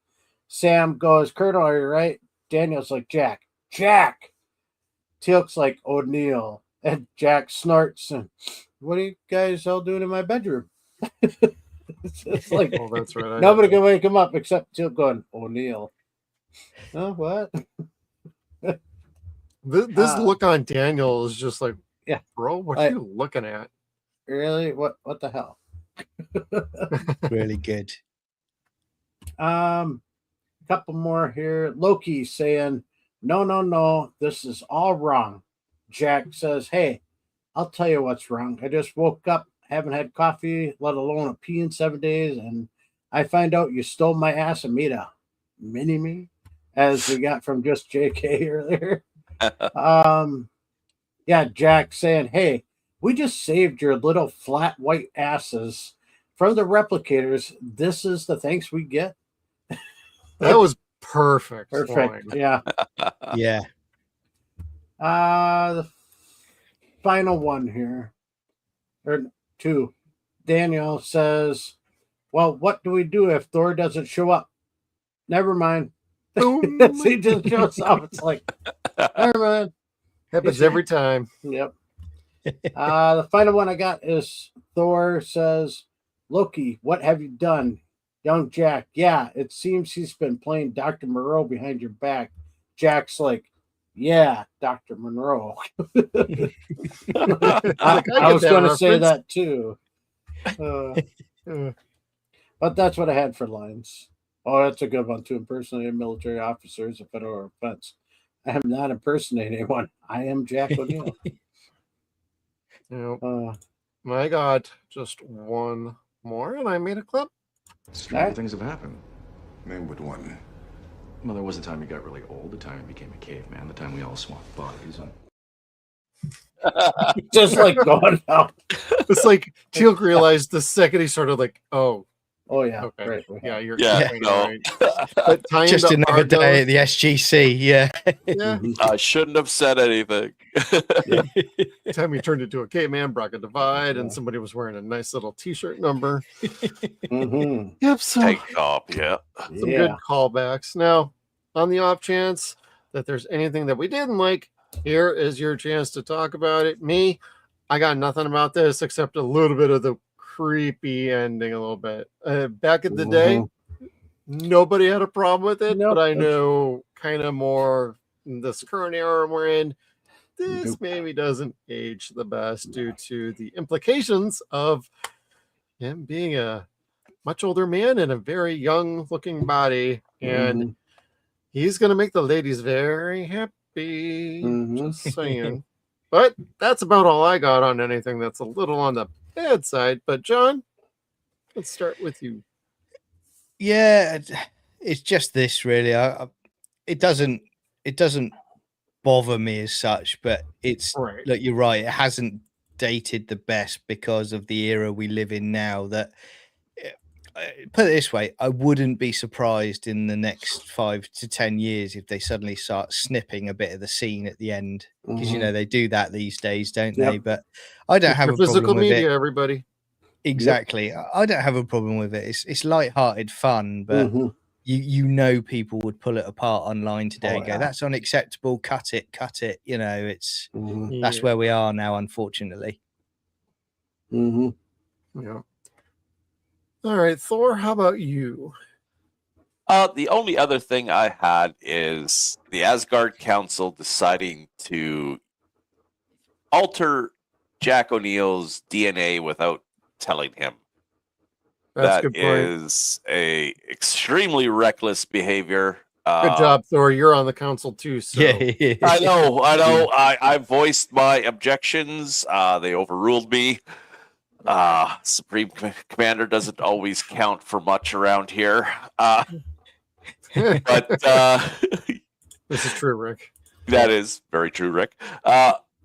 Sam goes, "Colonel, are you all right?" Daniel's like, Jack. Teal'c's like, "O'Neill." And Jack snorts, and "What are you guys all doing in my bedroom?" it's like, oh, that's right. Nobody can wake him up except Teal going, "O'Neill." Oh, what? This look on Daniel is just like, yeah, bro, what are you looking at? Really? What the hell? Really good. Couple more here. Loki saying, No, this is all wrong. Jack says, "Hey, I'll tell you what's wrong. I just woke up, haven't had coffee, let alone a pee in 7 days, and I find out you stole my ass and made a mini-me, as we got from just JK earlier." Yeah, Jack saying, "Hey, we just saved your little flat white asses from the replicators. This is the thanks we get." That was perfect. Perfect. Yeah. Yeah. The final one here, or two. Daniel says, "Well, what do we do if Thor doesn't show up?" Never mind. He just shows up. It's like, never mind. Happens every time. Yep. The final one I got is Thor says, "Loki, what have you done?" Young Jack, "Yeah, it seems he's been playing Dr. Moreau behind your back." Jack's like, "Yeah, Dr. Monroe." I was going to say that too. But that's what I had for lines. Oh, that's a good one to impersonate a military officer as a federal offense. I am not impersonating anyone. I am Jack O'Neill. I got just one more, and I made a clip. Strange things have happened. Name with one. Well, there was a time you got really old, the time you became a caveman, the time we all swapped bodies. And... just like going out. It's like Teal realized the second he started like, oh yeah, okay, right. Yeah, you're no. Right. Just another day at the SGC, yeah. I shouldn't have said anything. Time he turned into a caveman, broke a divide, and somebody was wearing a nice little T-shirt number. Yep. So tank top, yeah. Some good callbacks. Now, on the off chance that there's anything that we didn't like, here is your chance to talk about it. Me, I got nothing about this except a little bit of the creepy ending a little bit. Back in the day, nobody had a problem with it, but I know kind of more in this current era we're in, this maybe doesn't age the best due to the implications of him being a much older man in a very young looking body, and he's gonna make the ladies very happy. Just saying. But that's about all I got on anything that's a little on the bad side. But John, let's start with you. Yeah, it's just this really. It doesn't bother me as such, but it's like you're right. It hasn't dated the best because of the era we live in now. That put it this way, I wouldn't be surprised in the next 5 to 10 years if they suddenly start snipping a bit of the scene at the end, because you know they do that these days, don't they? But I don't have a physical problem with media, it. everybody. Exactly. I don't have a problem with it. It's light-hearted fun, but you know people would pull it apart online today and go, "That's unacceptable. Cut it. You know, it's that's where we are now, unfortunately. Yeah. All right, Thor, how about you? The only other thing I had is the Asgard Council deciding to alter Jack O'Neill's DNA without telling him. That's a good point. is a extremely reckless behavior. Good job, Thor. You're on the council too. So. Yeah. I know. I voiced my objections. They overruled me. Supreme Commander doesn't always count for much around here. But this is true, Rick. That is very true, Rick.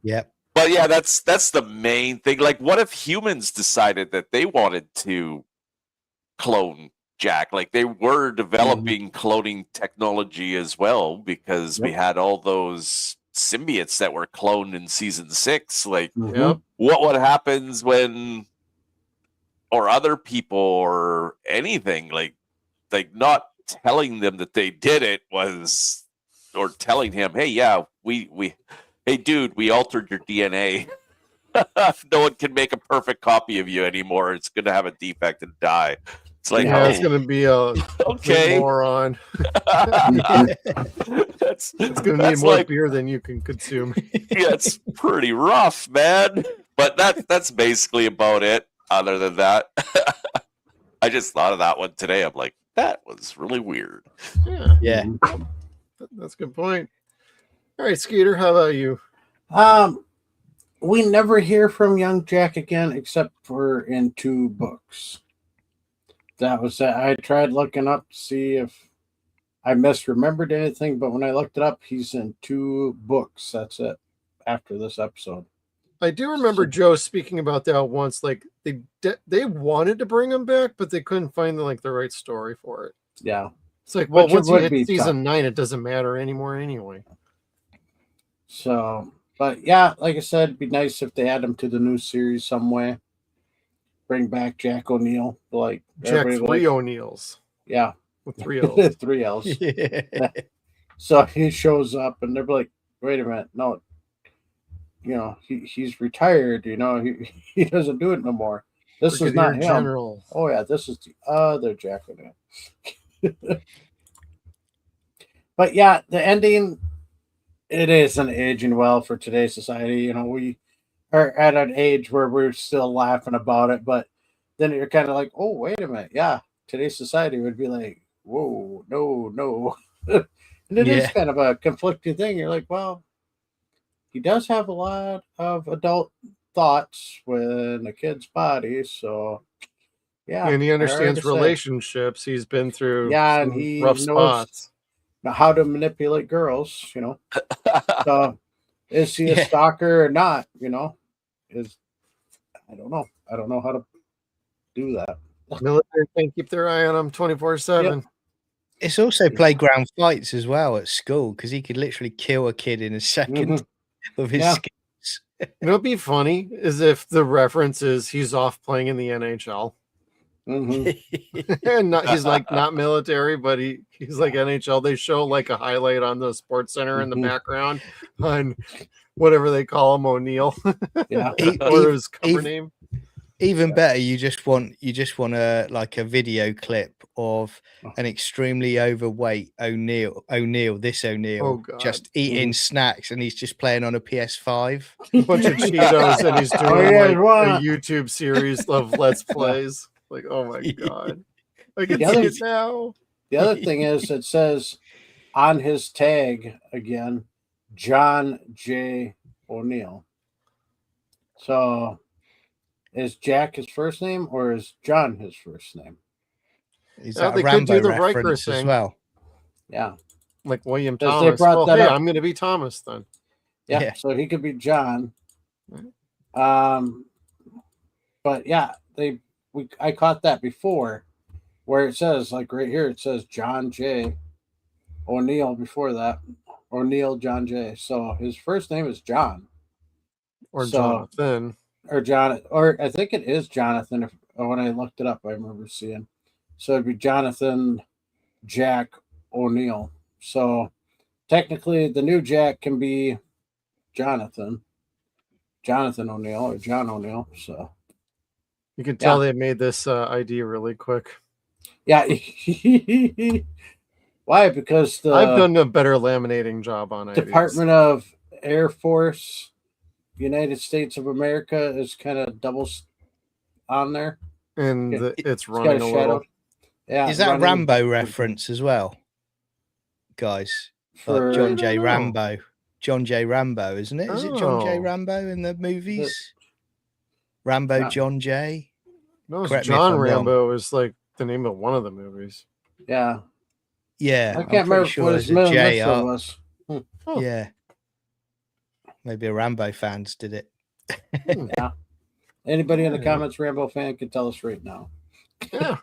Yep. But yeah, that's the main thing. Like, what if humans decided that they wanted to clone Jack? Like, they were developing cloning technology as well, because we had all those symbiotes that were cloned in season 6. Like, what would happens when, or other people or anything, like not telling them that they did it was, or telling him, hey, yeah, hey, dude, we altered your DNA. No one can make a perfect copy of you anymore. It's going to have a defect and die. It's like, it's going to be a moron. It's going to need more beer than you can consume. Yeah, it's pretty rough, man. But that's basically about it. Other than that, I just thought of that one today. I'm like, that was really weird. Yeah. That's a good point. All right, Skeeter, how about you? We never hear from young Jack again, except for in 2 books. That was that. I tried looking up to see if I misremembered anything, but when I looked it up, he's in 2 books. That's it. After this episode, I do remember Joe speaking about that once. Like they wanted to bring him back, but they couldn't find the right story for it. Yeah, it's like, well, once you hit season 9, it doesn't matter anymore anyway. So, but yeah, like I said, it'd be nice if they add him to the new series some way. Bring back Jack O'Neill, like Jack 3 O'Neills. Yeah, with 3 L's. 3 L's. Yeah. So he shows up, and they're like, "Wait a minute, no, he's retired. He doesn't do it no more. This is not him." General. Oh yeah, this is the other Jack O'Neill. But yeah, the ending, it isn't aging well for today's society. We are at an age where we're still laughing about it, but then you're kind of like, oh, wait a minute. Yeah, today's society would be like, whoa, no. And it is kind of a conflicting thing. You're like, well, he does have a lot of adult thoughts within a kid's body, so yeah. And he understands relationships. He's been through and he rough knows spots. How to manipulate girls, So is he a stalker or not? I don't know. I don't know how to do that. Military can keep their eye on him 24/7. It's also playground fights as well at school, because he could literally kill a kid in a second with his skills. It'd be funny is if the reference is he's off playing in the NHL. And he's not military, but he's like NHL. They show like a highlight on the Sports Center in the background on whatever they call him, O'Neill. Or his cover name. Even better, you just want a video clip of an extremely overweight O'Neill, just eating snacks, and he's just playing on a PS5. A bunch of Cheetos, and he's doing a YouTube series of Let's Plays. Like, oh my God. I can see it now. The other thing is, it says on his tag again, John J. O'Neill. So is Jack his first name, or is John his first name? Is that a Rambo reference as well? Yeah. Like William Thomas. I'm going to be Thomas then. Yeah, so he could be John. But yeah, I caught that before, where it says, like right here, it says John J. O'Neill before that. O'Neill John J. So his first name is John. Or Jonathan. Or John, or I think it is Jonathan. When I looked it up, I remember seeing. So it'd be Jonathan Jack O'Neill. So technically, the new Jack can be Jonathan O'Neill or John O'Neill. So you can tell they made this ID really quick. Yeah. Why? Because I've done a better laminating job on IDs. Department of Air Force, United States of America is kind of double on there. and it's It's running got a shadow. little. Yeah, Is that a running. Rambo reference as well, guys? For- Like John I J. don't know. Rambo. John J. Rambo, isn't it? Is it John J. Oh. Rambo in the movies? Rambo Yeah. John J. No, it's Correct me if John I'm wrong. Rambo is like the name of one of the movies. Yeah. Yeah, I I'm can't pretty remember sure what there's his a middle J initial up. was. Oh. Yeah. Maybe a Rambo fans did it. Yeah. Anybody in the comments, Rambo fan, can tell us right now. Yeah.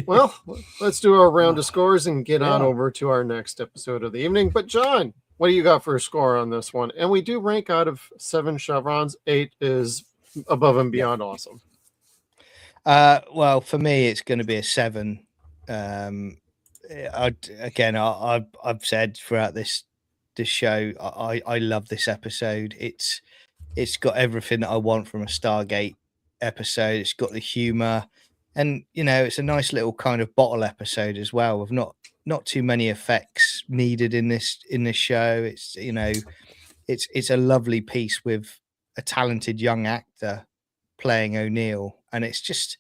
Well, let's do our round of scores and get on Yeah. over to our next episode of the evening. But John, what do you got for a score on this one? And we do rank out of 7 chevrons. 8 is above and beyond awesome. Well, for me, it's going to be a 7. I've said throughout this show, I love this episode. It's got everything that I want from a Stargate episode. It's got the humor, and it's a nice little kind of bottle episode as well, with not too many effects needed in this show. It's it's a lovely piece with a talented young actor playing O'Neill, and it's just,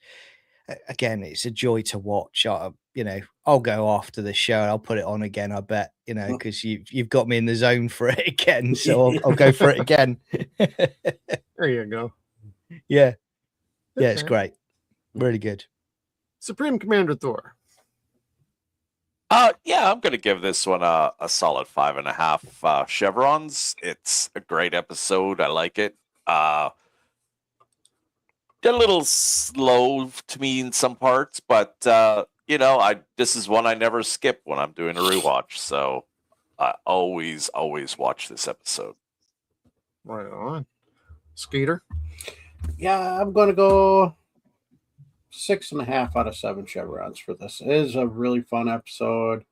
again, it's a joy to watch. I'll go after the show. I'll put it on again. I bet, because you've got me in the zone for it again. So I'll go for it again. There you go. Yeah, it's Okay. great. Really good. Supreme Commander Thor. Yeah, I'm gonna give this one a solid 5.5 chevrons. It's a great episode. I like it. A little slow to me in some parts, but this is one I never skip when I'm doing a rewatch. So I always watch this episode. Right on. Skeeter. Yeah, I'm going to go 6.5 out of 7 chevrons for this. It is a really fun episode.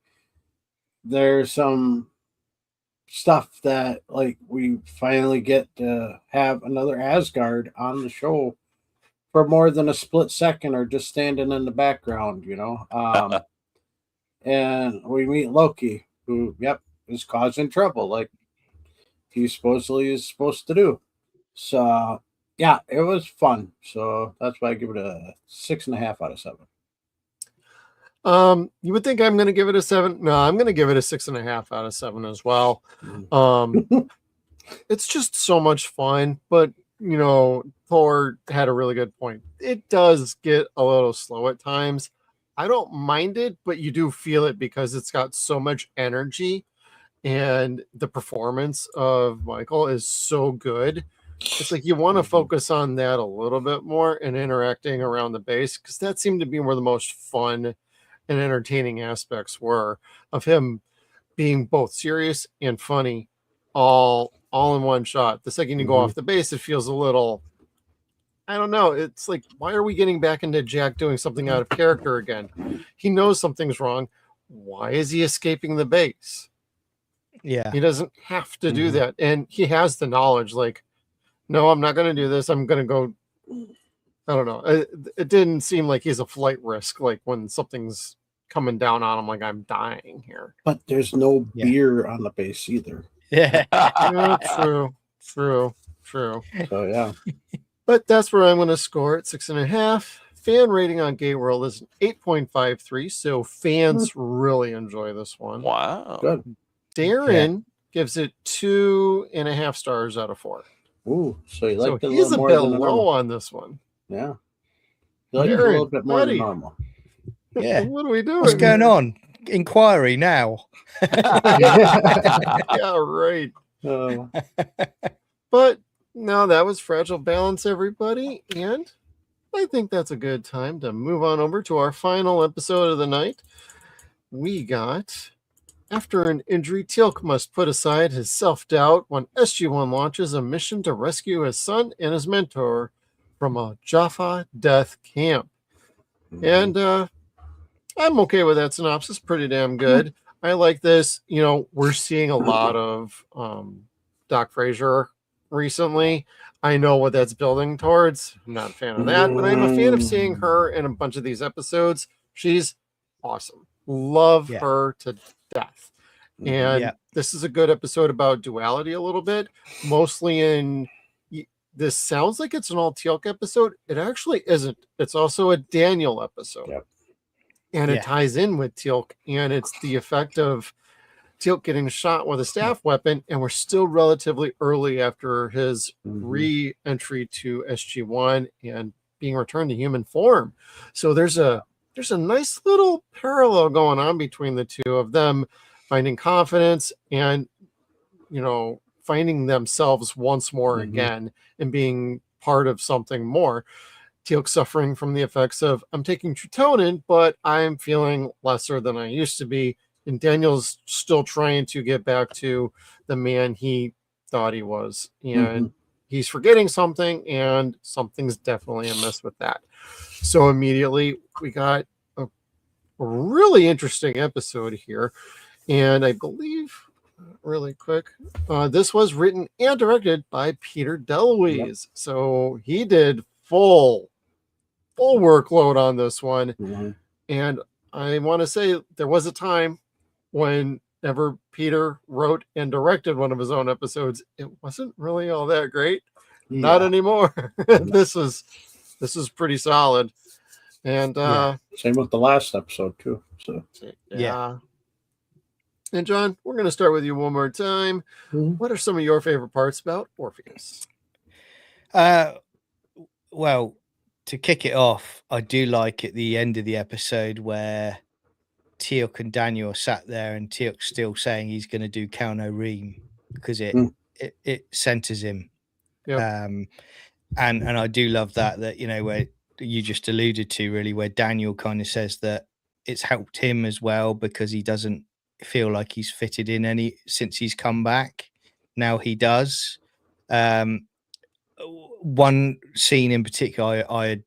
There's some stuff that, like, we finally get to have another Asgard on the show for more than a split second, or just standing in the background, and we meet Loki, who, is causing trouble, like he supposedly is supposed to do. So, yeah, it was fun. So that's why I give it a 6.5 out of 7. You would think I'm going to give it a 7. No, I'm going to give it a 6.5 out of 7 as well. It's just so much fun, but Thor had a really good point. It does get a little slow at times. I don't mind it, but you do feel it because it's got so much energy, and the performance of Michael is so good. It's like you want to focus on that a little bit more and interacting around the base, because that seemed to be where the most fun and entertaining aspects were, of him being both serious and funny all in one shot. The second you go off the base, it feels a little, I don't know. It's like, why are we getting back into Jack doing something out of character again? He knows something's wrong. Why is he escaping the base? Yeah. He doesn't have to do that. And he has the knowledge, like, no, I'm not going to do this. I'm going to go. I don't know. It didn't seem like he's a flight risk, like when something's coming down on him, like I'm dying here. But there's no beer on the base either. Yeah. True. So, yeah. But that's where I'm going to score it, 6.5. Fan rating on Gay World is 8.53. So fans really enjoy this one. Wow. Good. Darren gives it 2.5 stars out of 4. Ooh, so you like So it a he's little a more bit than low normal. on this one. Yeah. You like it a little bit more than normal. Yeah. What are we doing? What's going on? Inquiry now. Yeah, right. But no, that was Fragile Balance, everybody. And I think that's a good time to move on over to our final episode of the night. We got, after an injury, Teal'c must put aside his self-doubt when SG-1 launches a mission to rescue his son and his mentor from a Jaffa death camp. And I'm okay with that synopsis. Pretty damn good. I like this. We're seeing a lot of Doc Frazier recently. I know what that's building towards. I'm not a fan of that, but I'm a fan of seeing her in a bunch of these episodes. She's awesome. Love her to death. And this is a good episode about duality a little bit, mostly in this sounds like it's an all Teal'c episode. It actually isn't. It's also a Daniel episode. Yep. And it ties in with Teal'c, and it's the effect of Teal'c getting shot with a staff weapon, and we're still relatively early after his re-entry to SG-1 and being returned to human form. So there's a nice little parallel going on between the two of them finding confidence and, you know, finding themselves once more again and being part of something more. Teal'c suffering from the effects of, I'm taking Tritonin, but I'm feeling lesser than I used to be. And Daniel's still trying to get back to the man he thought he was. And he's forgetting something, and something's definitely amiss with that. So immediately we got a really interesting episode here. And I believe, really quick, this was written and directed by Peter DeLuise. So he did full workload on this one. And I want to say there was a time whenever Peter wrote and directed one of his own episodes, it wasn't really all that great. Not anymore. This is pretty solid. And same with the last episode too. So yeah. And John, we're going to start with you one more time. What are some of your favorite parts about Orpheus? Well, to kick it off, I do like at the end of the episode where Teal'c and Daniel sat there, and Teal'c's still saying he's going to do Kano Ream because it centers him. And I do love that, you know, where you just alluded to, really, where Daniel kind of says that it's helped him as well because he doesn't feel like he's fitted in any since he's come back. Now he does. One scene in particular I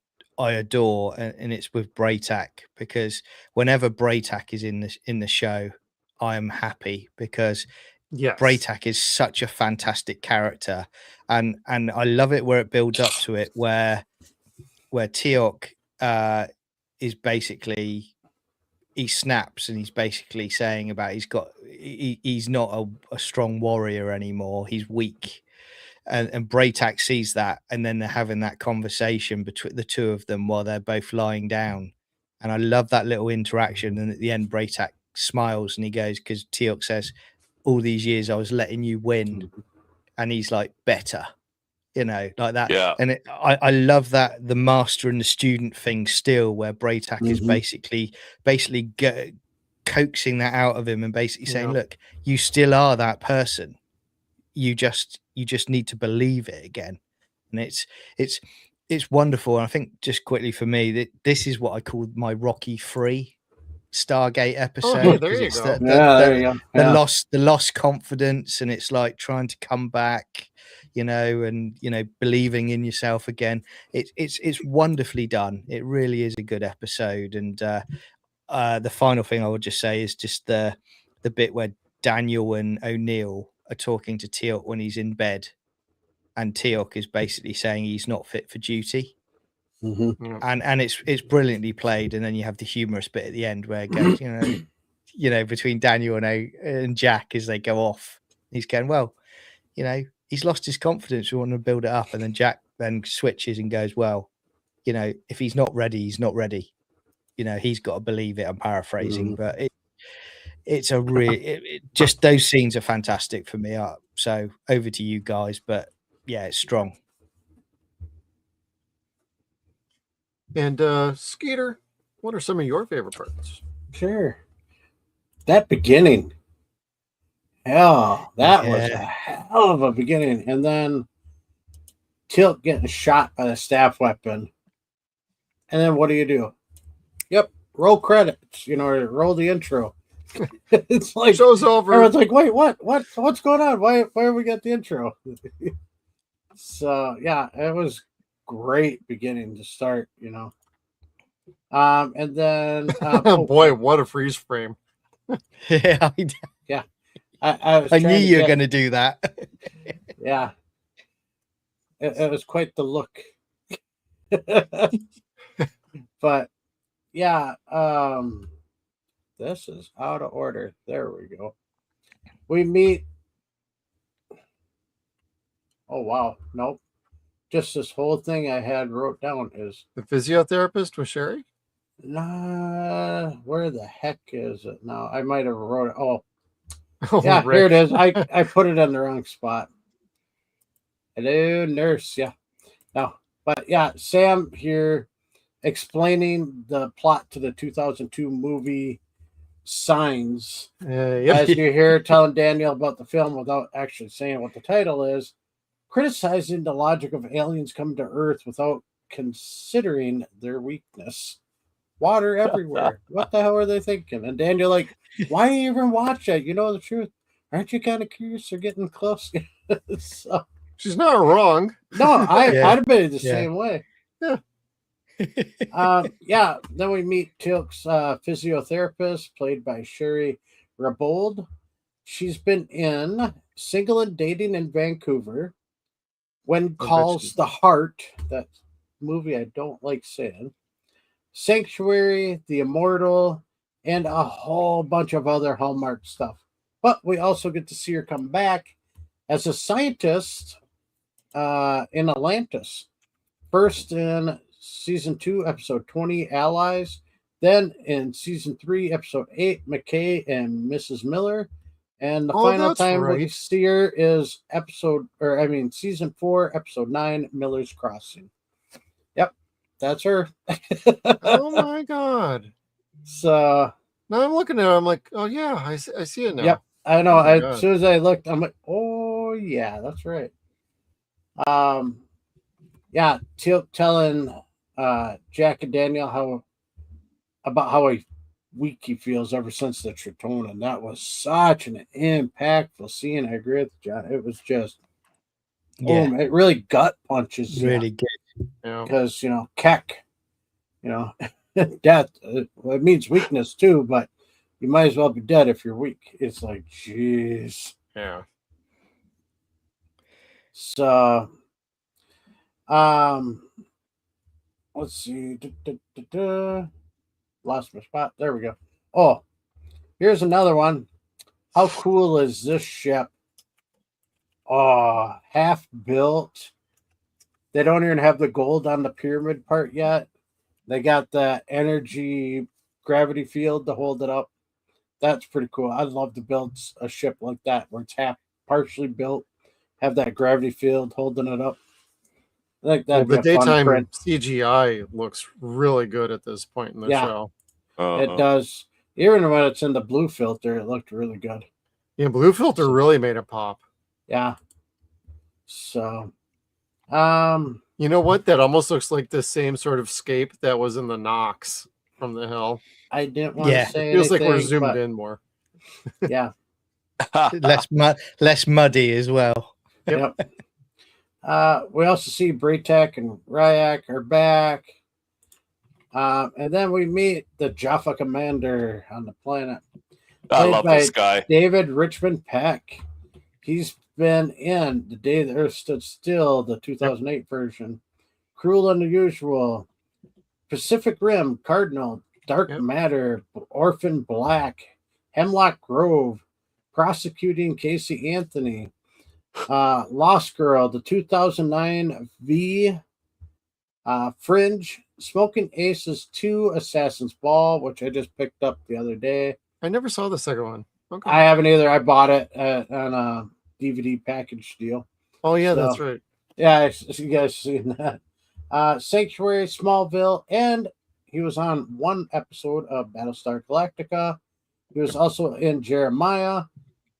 adore, and it's with Braytak, because whenever Braytak is in the show, I am happy, because Braytak is such a fantastic character, and I love it where it builds up to it, where Teal'c is basically, he snaps and he's basically saying about he's not a strong warrior anymore, he's weak. And Braytak sees that, and then they're having that conversation between the two of them while they're both lying down. And I love that little interaction. And at the end, Braytak smiles and he goes, because Teal'c says, all these years I was letting you win. And he's like, better, you know, like that. Yeah. And I love that, the master and the student thing still, where Braytak is basically coaxing that out of him and basically saying, look, you still are that person. You just need to believe it again. And it's wonderful. And I think, just quickly for me, that this is what I call my Rocky 3 Stargate episode. Oh, hey, there you go. There you go. The lost confidence, and it's like trying to come back, you know, and, you know, believing in yourself again. It's wonderfully done. It really is a good episode. And the final thing I would just say is just the bit where Daniel and O'Neill are talking to Teal'c when he's in bed, and Teal'c is basically saying he's not fit for duty. And it's brilliantly played. And then you have the humorous bit at the end where it goes, you know, between Daniel and Jack as they go off. He's going, well, you know, he's lost his confidence. We want to build it up. And then Jack then switches and goes, well, you know, if he's not ready, he's not ready. You know, he's got to believe it. I'm paraphrasing, but it's a just those scenes are fantastic for me. So over to you guys, but yeah, it's strong. And Skeeter, what are some of your favorite parts? Sure. That beginning. Hell, that was a hell of a beginning. And then Teal'c getting shot by the staff weapon. And then what do? Yep, roll credits, you know, or roll the intro. It's like show's over. Everyone's like, wait, what's going on? Why have we got the intro? So yeah, it was great beginning to start, you know. And then boy, what a freeze frame. Yeah. I knew you were going to do that. Yeah. It was quite the look. But yeah, this is out of order. There we go. We meet. Oh wow, nope. just this whole thing I had wrote down is the physiotherapist with Sherry. Nah, where the heck is it now? I might have wrote it. Oh, Oh, yeah, Rick. here it is. I put it in the wrong spot. Hello, nurse. Yeah, no, but yeah, Sam here explaining the plot to the 2002 movie Signs. Yep. As you hear telling Daniel about the film without actually saying what the title is, criticizing the logic of aliens coming to Earth without considering their weakness. Water everywhere. What the hell are they thinking? And Daniel, like, why you even watch it? You know the truth. Aren't you kind of curious? They're getting close. So, she's not wrong. no, I'd have been the Yeah. same way. Yeah. Yeah. Then we meet Teal'c's physiotherapist, played by Sherry Rabold. She's been in Single and Dating in Vancouver, When Calls the Heart, that movie I don't like saying, Sanctuary, The Immortal, and a whole bunch of other Hallmark stuff. But we also get to see her come back as a scientist in Atlantis. First in season 2, episode 20, Allies. Then in season 3, episode 8, McKay and Mrs. Miller. And the final time we see her is season 4, episode 9, Miller's Crossing. Yep, that's her. Oh my God. So now I'm looking at her, I'm like, oh yeah, I see it now. Yep, I know. Oh as soon as I looked, I'm like, oh yeah, that's right. Yeah, telling Jack and Daniel about how weak he feels ever since the Tritone, and that was such an impactful scene. I agree with John. It was just, it really gut punches. Really good. Because Keck, death. It means weakness too, but you might as well be dead if you're weak. It's like, jeez. Yeah. So, let's see. Lost my spot. There we go. Oh, here's another one. How cool is this ship? Oh, half built. They don't even have the gold on the pyramid part yet. They got the energy gravity field to hold it up. That's pretty cool. I'd love to build a ship like that where it's partially built, have that gravity field holding it up. I think that'd be the a fun daytime print. CGI looks really good at this point in the show. It does. Even when it's in the blue filter, it looked really good. Yeah, blue filter really made it pop. Yeah. So, you know what? That almost looks like the same sort of scape that was in the Nox from the hill. I didn't want to say it feels anything, like we're zoomed in more. Yeah. less muddy as well. Yep. We also see Braytek and Ryak are back. And then we meet the Jaffa commander on the planet. I love this guy. David Richmond Peck. He's been in The Day the Earth Stood Still, the 2008 version. Cruel and Unusual. Pacific Rim, Cardinal, Dark Matter, Orphan Black, Hemlock Grove, Prosecuting Casey Anthony, Lost Girl, the 2009 V, Fringe, Smoking Aces 2, Assassin's Ball, which I just picked up the other day. I never saw the second one. Okay. I haven't either. I bought it on a DVD package deal. Oh, yeah, that's right. Yeah, you guys seen that. Sanctuary, Smallville, and he was on one episode of Battlestar Galactica. He was also in Jeremiah,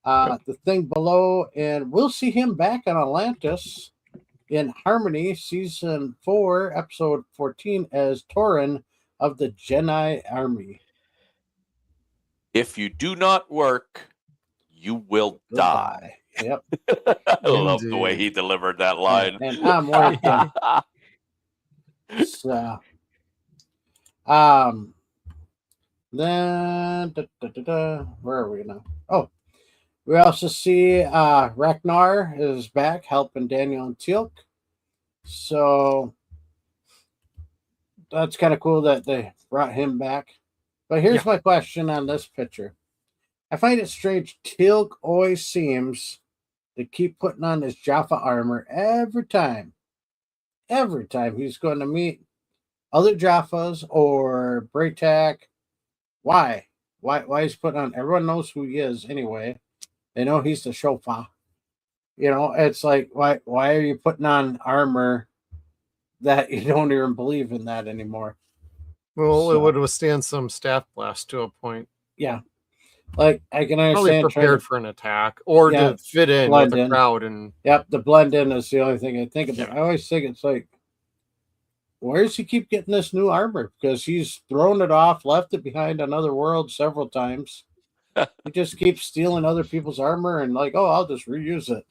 The Thing Below, and we'll see him back on Atlantis in Harmony, Season 4, Episode 14, as Torin of the Jedi Army. If you do not work, you will die. Yep. I love the way he delivered that line. And I'm working. So, then where are we now? Oh, we also see Ragnar is back helping Daniel and Teal'c. So that's kind of cool that they brought him back. But here's my question on this picture. I find it strange. Teal'c always seems to keep putting on his Jaffa armor every time. every time he's going to meet other Jaffas or Braytak. Why? Why he's putting on? Everyone knows who he is anyway. They know he's the chauffeur. You know, it's like, why are you putting on armor that you don't even believe in that anymore? Well, it would withstand some staff blast to a point. Yeah. Like, I can understand. Probably prepared for an attack or to fit in with the crowd. And the blend in is the only thing I think about. I always think it's like, where does he keep getting this new armor? Because he's thrown it off, left it behind on other worlds several times. He just keeps stealing other people's armor and like, oh, I'll just reuse it.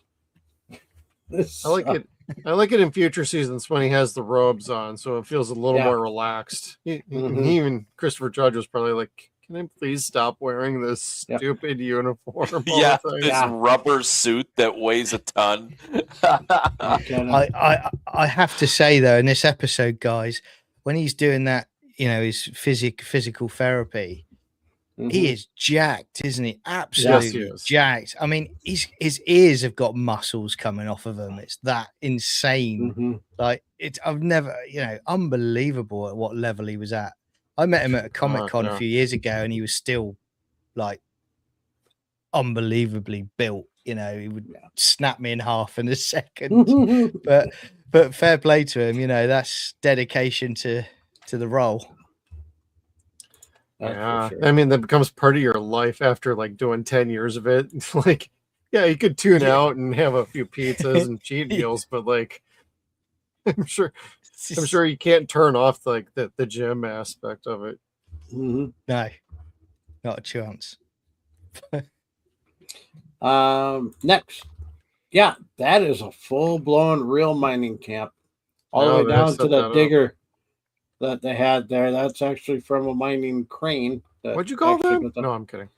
I like it. I like it in future seasons when he has the robes on, so it feels a little more relaxed. Even Christopher Judge was probably like, "Can I please stop wearing this stupid uniform?" This rubber suit that weighs a ton. I have to say though, in this episode, guys, when he's doing that, you know, his physical therapy. He is jacked, isn't he? Absolutely jacked. I mean, his ears have got muscles coming off of them. It's that insane. Like I've never, you know, unbelievable at what level he was at. I met him at a Comic-Con a few years ago, and he was still like unbelievably built. You know, he would snap me in half in a second. but fair play to him. You know, that's dedication to the role. Yeah, I mean that becomes part of your life after like doing 10 years of it. It's like, yeah, you could tune out and have a few pizzas and cheat meals, but like, I'm sure you can't turn off like the gym aspect of it. No, not a chance. Next, that is a full-blown real mining camp, all the way down to the digger that they had there. That's actually from a mining crane. What'd you call them? No, I'm kidding.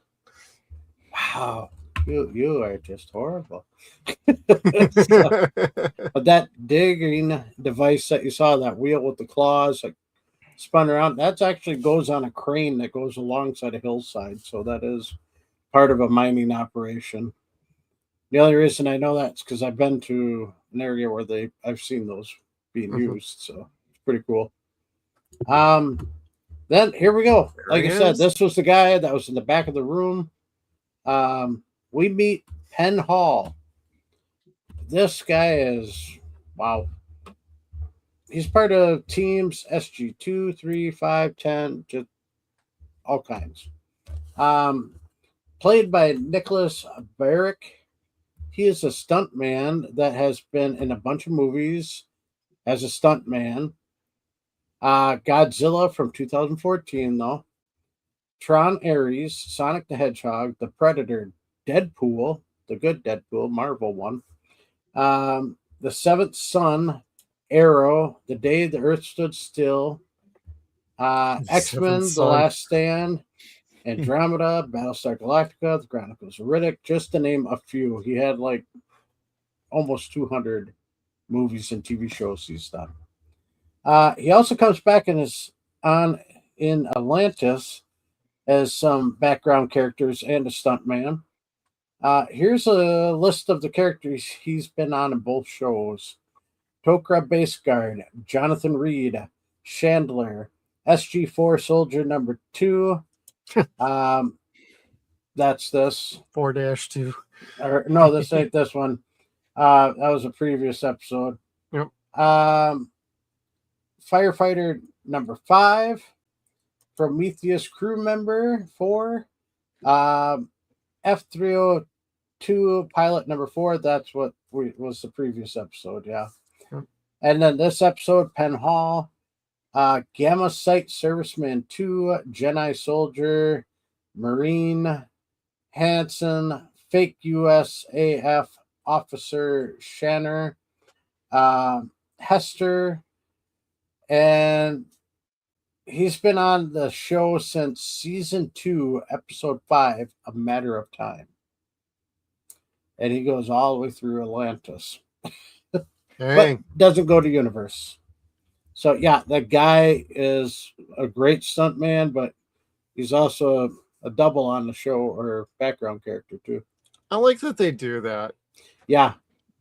Wow, you are just horrible. But that digging device that you saw, that wheel with the claws like spun around, that's actually goes on a crane that goes alongside a hillside. So that is part of a mining operation. The only reason I know that's because I've been to an area where I've seen those being used. So it's pretty cool. Then here we go. Like I said, this was the guy that was in the back of the room. We meet Penn Hall. This guy is, wow. He's part of teams SG-2, 3, 5, 10, just all kinds. Played by Nicholas Barrick. He is a stuntman that has been in a bunch of movies as a stuntman. Godzilla from 2014, though. Tron Ares, Sonic the Hedgehog, The Predator, Deadpool, the good Deadpool, Marvel one. The Seventh Son, Arrow, The Day the Earth Stood Still, X-Men, The Last Stand, Andromeda, Battlestar Galactica, The Chronicles of Riddick, just to name a few. He had like almost 200 movies and TV shows he's done. He also comes back in Atlantis as some background characters and a stuntman. Here's a list of the characters he's been on in both shows. Tok'ra Base Guard, Jonathan Reed, Chandler, SG-4 Soldier number 2. That's this. 4-2. No, this ain't this one. That was a previous episode. Yep. Firefighter number 5, Prometheus crew member 4, F-302 pilot number 4. That's what was the previous episode, yeah. And then this episode, Penn Hall, Gamma Site Serviceman 2, Jedi Soldier, Marine, Hansen, Fake USAF Officer Shanner, Hester. And he's been on the show since season 2, episode 5, A Matter of Time. And he goes all the way through Atlantis. But doesn't go to Universe. So, yeah, that guy is a great stuntman, but he's also a double on the show or background character, too. I like that they do that. Yeah,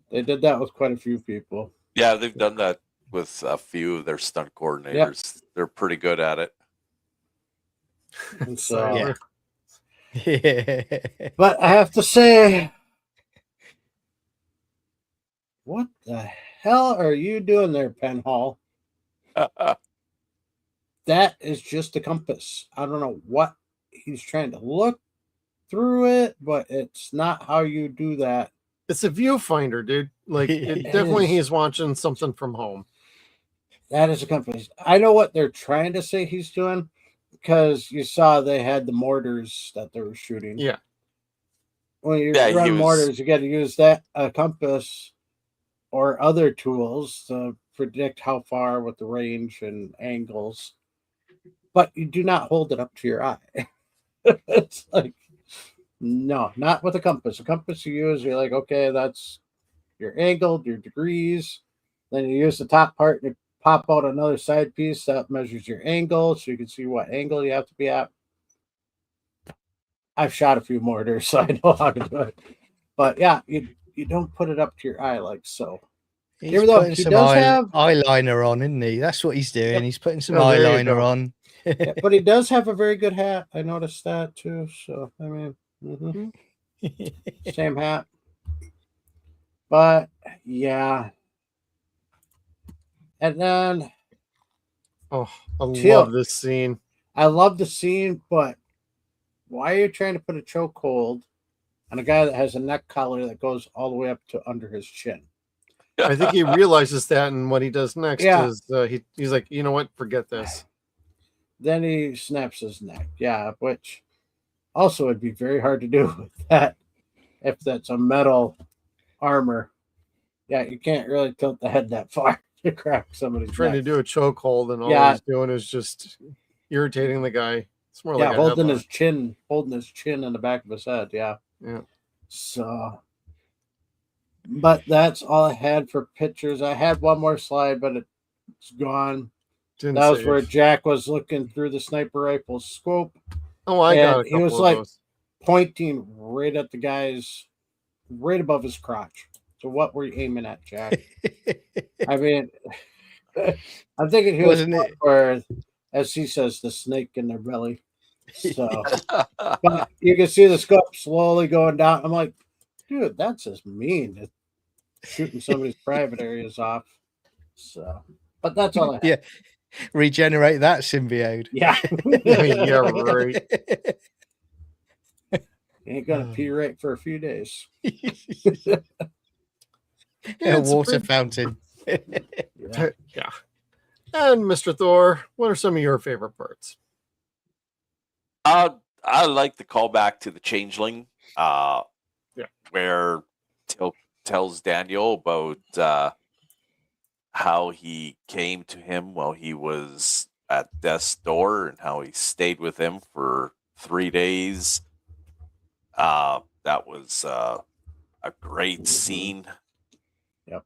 they did that with quite a few people. Yeah, they've done that with a few of their stunt coordinators. Yep. They're pretty good at it. And so, but I have to say, what the hell are you doing there, Penhall? That is just a compass. I don't know what he's trying to look through it, but it's not how you do that. It's a viewfinder, dude. Like, definitely he's watching something from home. That is a compass. I know what they're trying to say he's doing, because you saw they had the mortars that they were shooting. Yeah. When you run mortars, you got to use that compass or other tools to predict how far with the range and angles. But you do not hold it up to your eye. It's like, no, not with a compass. A compass you use, you're like, okay, that's your angle, your degrees. Then you use the top part and you pop out another side piece that measures your angle so you can see what angle you have to be at. I've shot a few mortars, so I know how to do it. But yeah, you don't put it up to your eye like so. He's putting some eyeliner on, isn't he? That's what he's doing. Yep. He's putting some eyeliner on. Yeah, but he does have a very good hat. I noticed that too. So, I mean, same hat. But yeah. And then, oh, I love this scene. I love the scene, but why are you trying to put a chokehold on a guy that has a neck collar that goes all the way up to under his chin? I think he realizes that, and what he does next is he's like, you know what, forget this. Then he snaps his neck. Yeah, which also would be very hard to do with that if that's a metal armor. Yeah, you can't really tilt the head that far to crack somebody's trying neck. to do a chokehold, and all he's doing is just irritating the guy. It's more like holding his chin in the back of his head. Yeah. So, but that's all I had for pictures. I had one more slide, but it's gone. That was where Jack was looking through the sniper rifle scope. Oh, I got it. He was like pointing right at the guy's, right above his crotch. So what were you aiming at, Jack? I mean, I'm thinking he was for, as he says, the snake in their belly. So, but you can see the scope slowly going down. I'm like, dude, that's just mean, shooting somebody's private areas off. So, but that's all I have. Yeah, regenerate that symbiote. Yeah, yeah, right. Ain't gonna pee right for a few days. A water fountain. Yeah. And Mr. Thor, what are some of your favorite parts? I like the callback to the Changeling, where Tilk tells Daniel about how he came to him while he was at death's door and how he stayed with him for 3 days. That was a great scene. Yep.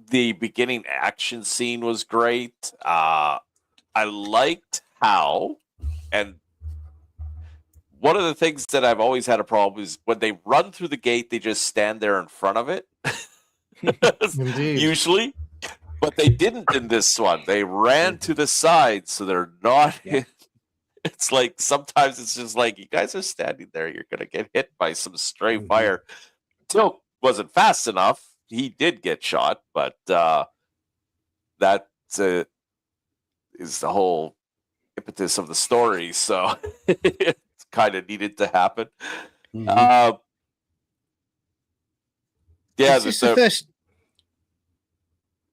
The beginning action scene was great. I liked how, and one of the things that I've always had a problem is when they run through the gate, they just stand there in front of it. Usually, but they didn't in this one. They ran to the side, so they're not hit. It's like sometimes it's just like, you guys are standing there, you're gonna get hit by some stray fire. Tilk wasn't fast enough. He did get shot, but that is the whole impetus of the story. So it kind of needed to happen. Yeah, is this the first?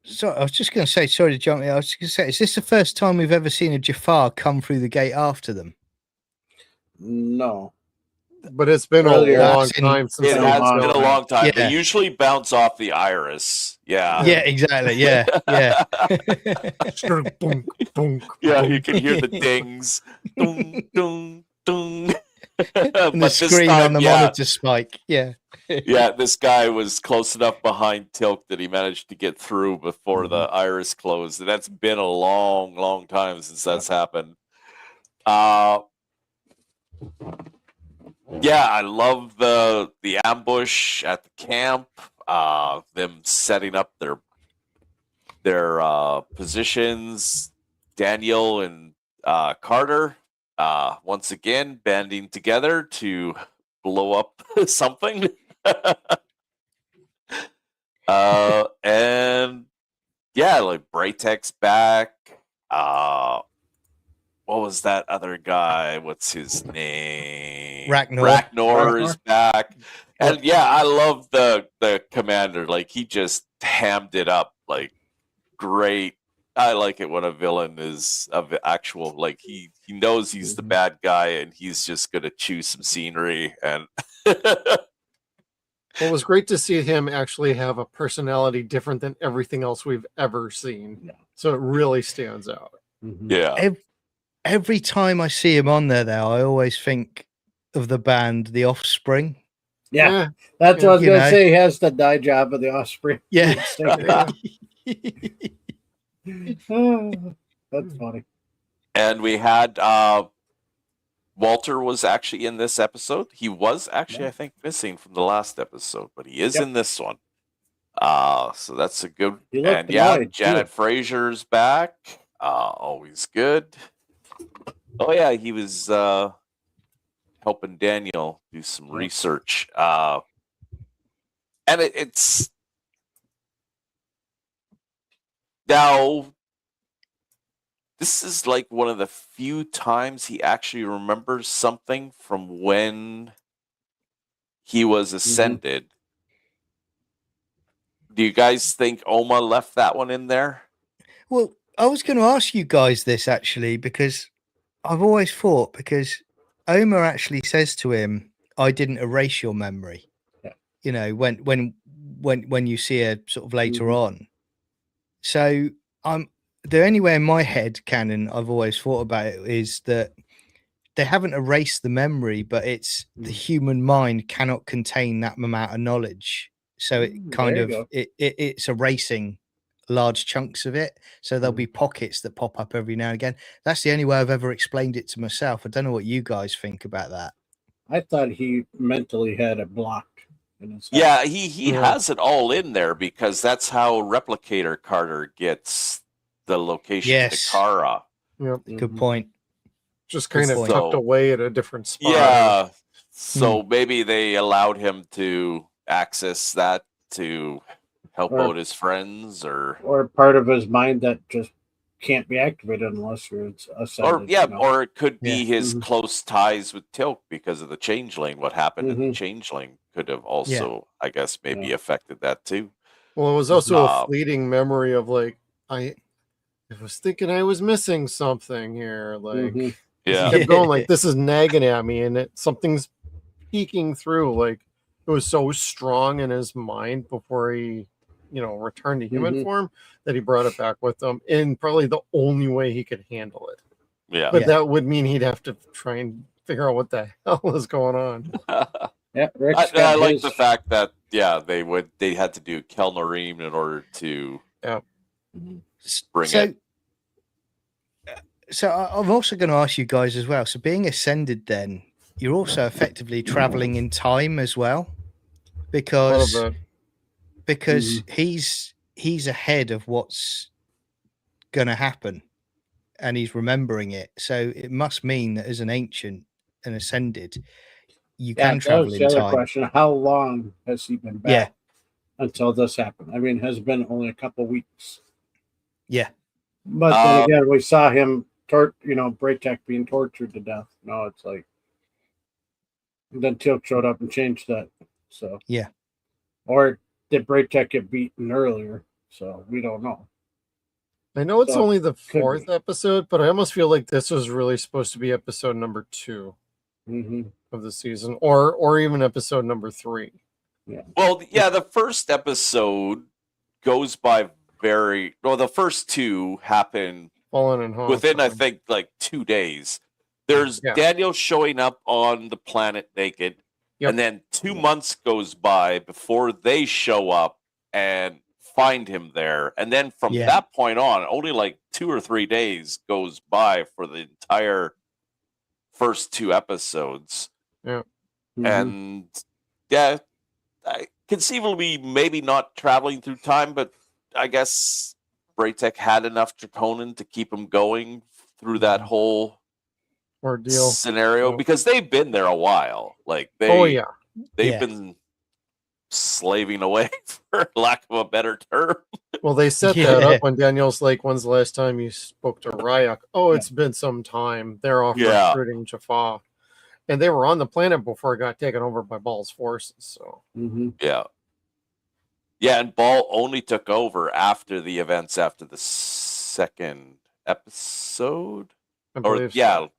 So I was just going to say, sorry to jump in. I was just going to say, is this the first time we've ever seen a Jafar come through the gate after them? No. But it's been a long time since it has been a long time. They usually bounce off the iris. Yeah. Yeah, exactly. Yeah. Yeah. Yeah, you can hear the dings. Dung, dung, dung. And the screen on the monitor spike. Yeah. Yeah, this guy was close enough behind Tilk that he managed to get through before the iris closed. And that's been a long, long time since that's happened. Yeah, I love the ambush at the camp, them setting up their their positions. Daniel and Carter once again banding together to blow up something. And yeah, like Braytek's back. What was that other guy? What's his name? Ragnar is back. And yeah, I love the commander. Like, he just hammed it up. Like, great. I like it when a villain is of actual, like, he knows he's the bad guy and he's just gonna chew some scenery. And Well, it was great to see him actually have a personality different than everything else we've ever seen. Yeah. So it really stands out. Yeah. Every time I see him on there, though, I always think of the band The Offspring. Yeah, that's what I was going to say. He has the dye job of The Offspring. Yeah. That's funny. And we had Walter was actually in this episode. He was actually, I think, missing from the last episode, but he is in this one. So that's a good. And yeah, Janet Frazier's back. Always good. Oh yeah, he was helping Daniel do some research. And it's now. This is like one of the few times he actually remembers something from when he was ascended. Do you guys think Oma left that one in there? Well, I was going to ask you guys this actually, because I've always thought, because Oma actually says to him, "I didn't erase your memory." Yeah. You know, when you see her sort of later on. So the only way in my head canon I've always thought about it is that they haven't erased the memory, but it's the human mind cannot contain that amount of knowledge. So it kind of it's erasing large chunks of it. So there'll be pockets that pop up every now and again. That's the only way I've ever explained it to myself. I don't know what you guys think about that. I thought he mentally had it blocked. Yeah, he has it all in there because that's how Replicator Carter gets the location to Kara. Yep. Good point. Just kind of tucked away at a different spot. Yeah. So maybe they allowed him to access that to help out his friends, or part of his mind that just can't be activated unless it's ascended. Or it could be his close ties with Tilk because of the changeling. What happened in the changeling could have also, I guess, maybe affected that too. Well, it was also a fleeting memory of like, I was thinking I was missing something here. Like, he kept going like, this is nagging at me, and something's peeking through. Like, it was so strong in his mind before he, returned to human form that he brought it back with him in probably the only way he could handle it. Yeah. But that would mean he'd have to try and figure out what the hell is going on. I like the fact that they had to do Kelnareem in order to bring it. So I'm also going to ask you guys as well. So being ascended, then you're also effectively traveling in time as well, because he's ahead of what's going to happen, and he's remembering it. So it must mean that as an ancient and ascended, you can travel in time. The other question: how long has he been back until this happened? I mean, has it been only a couple of weeks? Yeah, but then again, we saw him, Braytek being tortured to death. No, it's like, and then Tilk showed up and changed that. So or did Braytek get beaten earlier? So we don't know. I know it's only the 4th episode, but I almost feel like this was really supposed to be episode number 2 of the season, or even episode number 3. Yeah. Well, the first episode goes by the first 2 happen within, I think, like 2 days. There's Daniel showing up on the planet naked, and then 2 months goes by before they show up and find him there. And then from that point on, only like 2 or 3 days goes by for the entire first 2 episodes. Yeah. And conceivably maybe not traveling through time, but I guess Braytek had enough draconian to keep him going through that whole ordeal scenario, because they've been there a while. Like they've been slaving away, for lack of a better term. Well, they set that up when Daniel's like, when's the last time you spoke to Ryuk? Oh, it's been some time. They're off recruiting Jaffa. And they were on the planet before it got taken over by Ball's forces. So yeah, and Ball only took over after the events after the second episode. So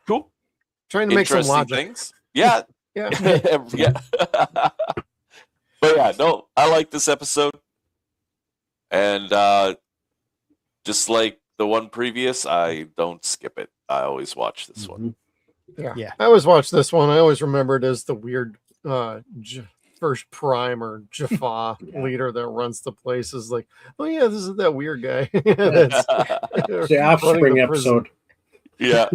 cool. Trying to make some logic. Things. Yeah. But yeah, no, I like this episode. And just like the one previous, I don't skip it. I always watch this one. Yeah. I always watch this one. I always remember it as the weird first prime or Jaffa leader that runs the place. Is like, oh yeah, this is that weird guy. That's the Offspring episode. Yeah.